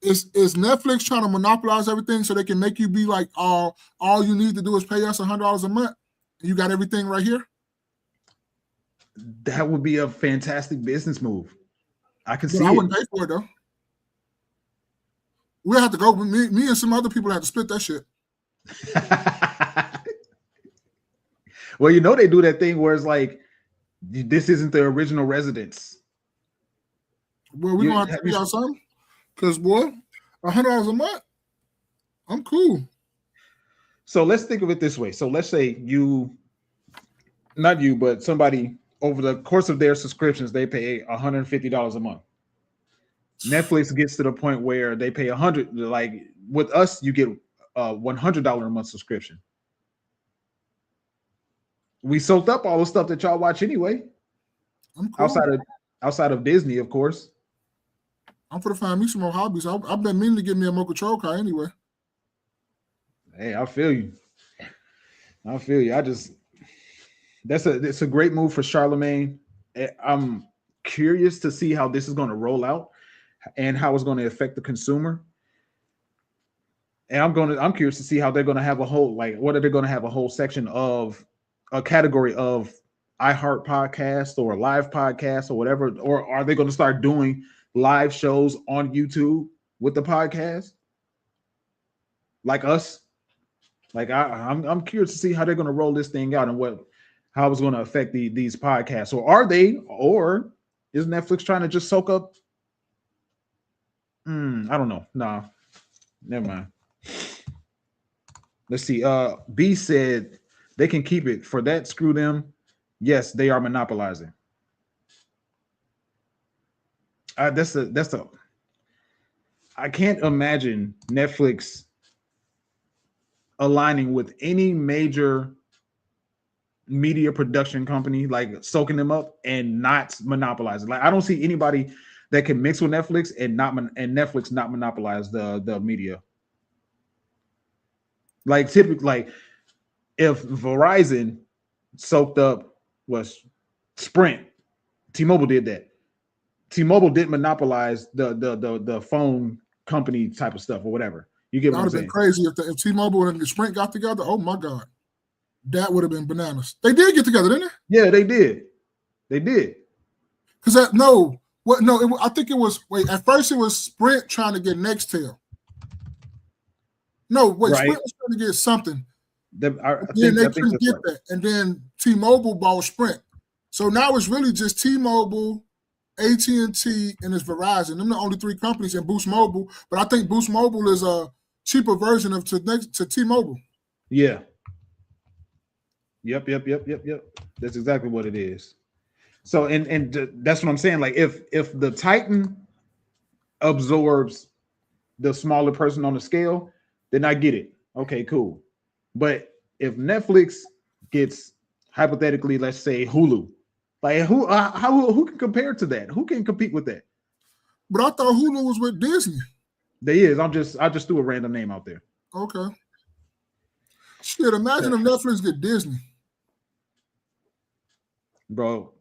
Is Netflix trying to monopolize everything so they can make you be like all you need to do is pay us $100 a month and you got everything right here? That would be a fantastic business move. I can see I it. wouldn't pay for it though. We'll have to go. Me and some other people have to split that shit. Well, you know they do that thing where it's like, this isn't the original residence. Well, we're going to have to figure out something. Because, boy, $100 a month, I'm cool. So let's think of it this way. So let's say not you, but somebody over the course of their subscriptions, they pay $150 a month. Netflix gets to the point where they pay $100. Like with us, you get a $100 a month subscription. We soaked up all the stuff that y'all watch anyway. I'm cool. Outside of Disney, of course. I'm gonna find me some more hobbies. I've been meaning to get me a motor control car anyway. Hey, I feel you. It's a great move for Charlamagne. I'm curious to see how this is going to roll out and how it's going to affect the consumer. And I'm curious to see how they're going to have what are they going to have a whole section of a category of iHeart podcast or live podcast or whatever, or are they going to start doing live shows on YouTube with the podcast like us? Like I'm curious to see how they're going to roll this thing out and how it's going to affect these podcasts. Or is Netflix trying to just soak up? I don't know. Nah, never mind. Let's see. B said they can keep it. For that, screw them. Yes, they are monopolizing. I can't imagine Netflix aligning with any major media production company, like soaking them up and not monopolizing. Like I don't see anybody that can mix with Netflix and Netflix not monopolize the media. Like typically, like if Verizon soaked up was Sprint, T-Mobile did that. T-Mobile didn't monopolize the phone company type of stuff or whatever. You get what I'm saying? That would have been crazy if T-Mobile and the Sprint got together. Oh my God, that would have been bananas. They did get together, didn't they? Yeah, they did. They did. Because I think it was. Wait, at first it was Sprint trying to get Nextel. No, wait, right. Sprint was trying to get something. They couldn't get that, and then T-Mobile bought Sprint. So now it's really just T-Mobile, AT&T, and it's Verizon. Them the only three companies, and Boost Mobile. But I think Boost Mobile is a cheaper version of to T-Mobile. Yeah. Yep. That's exactly what it is. So, and that's what I'm saying. Like, if the Titan absorbs the smaller person on the scale, then I get it. Okay, cool. But if Netflix gets, hypothetically, let's say Hulu, like who can compare to that? Who can compete with that? But I thought Hulu was with Disney. They is. I just threw a random name out there. Okay. Shit, imagine if Netflix get Disney. Bro,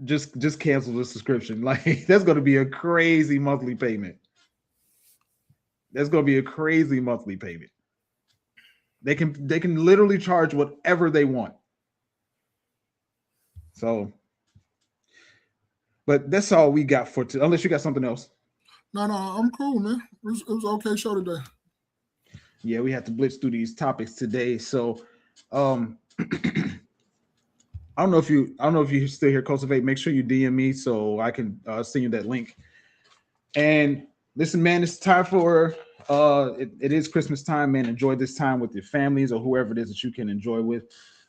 just cancel the subscription. Like that's gonna be a crazy monthly payment. That's gonna be a crazy monthly payment. They can literally charge whatever they want. So, but that's all we got for today. Unless you got something else. No, I'm cool, man. It was an okay show today. Yeah, we had to blitz through these topics today. So, I don't know if you still here, Cultivate. Make sure you DM me so I can send you that link. And listen, man, it's time for it is Christmas time, man. Enjoy this time with your families or whoever it is that you can enjoy with.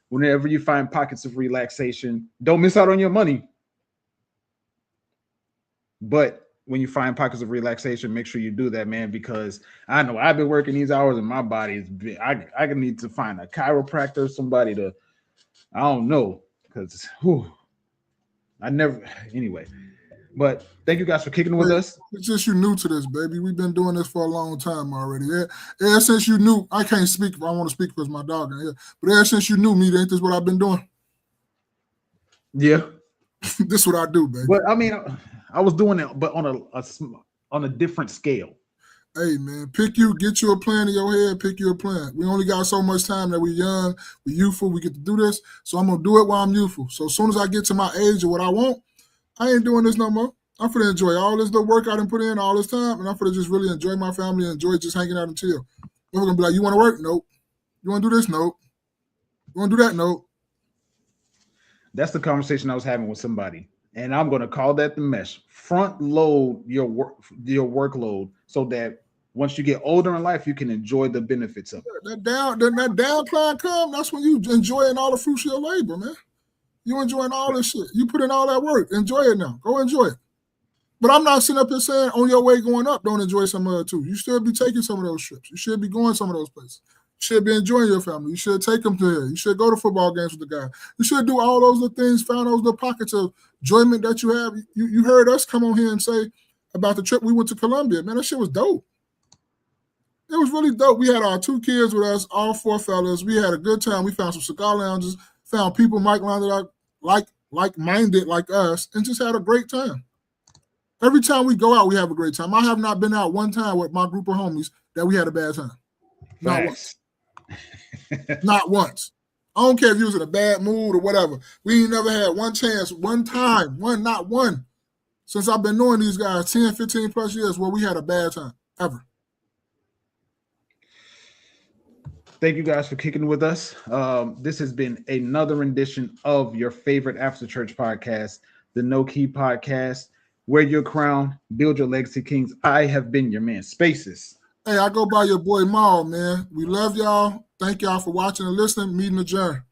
Whenever you find pockets of relaxation, don't miss out on your money. But when you find pockets of relaxation, make sure you do that, man, because I know I've been working these hours and my body is I need to find a chiropractor, somebody to, I don't know, because I never anyway. But thank you guys for kicking with us. It's just you new to this, baby. We've been doing this for a long time already. Ever since you knew, I can't speak if I want to speak because my dog in here. But ever since you knew me, ain't this what I've been doing? Yeah. This is what I do, baby. But I mean, I was doing it, but on a different scale. Hey, man, get you a plan in your head, pick you a plan. We only got so much time that we're young, we're youthful, we get to do this. So I'm going to do it while I'm youthful. So as soon as I get to my age of what I want, I ain't doing this no more. I'm finna enjoy all this little work I done put in all this time, and I'm finna just really enjoy my family and enjoy just hanging out and chill. We're gonna be like, you want to work? Nope. You want to do this? Nope. You want to do that? Nope. That's the conversation I was having with somebody, and I'm gonna call that the mesh. Front load your workload so that once you get older in life, you can enjoy the benefits of it. That downcline come, that's when you enjoying all the fruits of your labor, man. You enjoying all this shit. You put in all that work. Enjoy it now. Go enjoy it. But I'm not sitting up here saying on your way going up, don't enjoy some of it too. You should be taking some of those trips. You should be going some of those places. You should be enjoying your family. You should take them to here. You should go to football games with the guy. You should do all those little things, find those little pockets of enjoyment that you have. You heard us come on here and say about the trip we went to Colombia. Man, that shit was dope. It was really dope. We had our 2 kids with us, all 4 fellas. We had a good time. We found some cigar lounges, found people like-minded like us, and just had a great time. Every time we go out, we have a great time. I have not been out one time with my group of homies that we had a bad time. Not once. Not once. I don't care if you was in a bad mood or whatever. We ain't never had one chance, one time, not one. Since I've been knowing these guys 10, 15 plus years where we had a bad time, ever. Thank you guys for kicking with us. This has been another rendition of your favorite after church podcast, the No Key Podcast. Wear your crown, build your legacy, Kings. I have been your man, Spaces. Hey, I go by your boy Maul, man. We love y'all. Thank y'all for watching and listening. Meeting adjourned.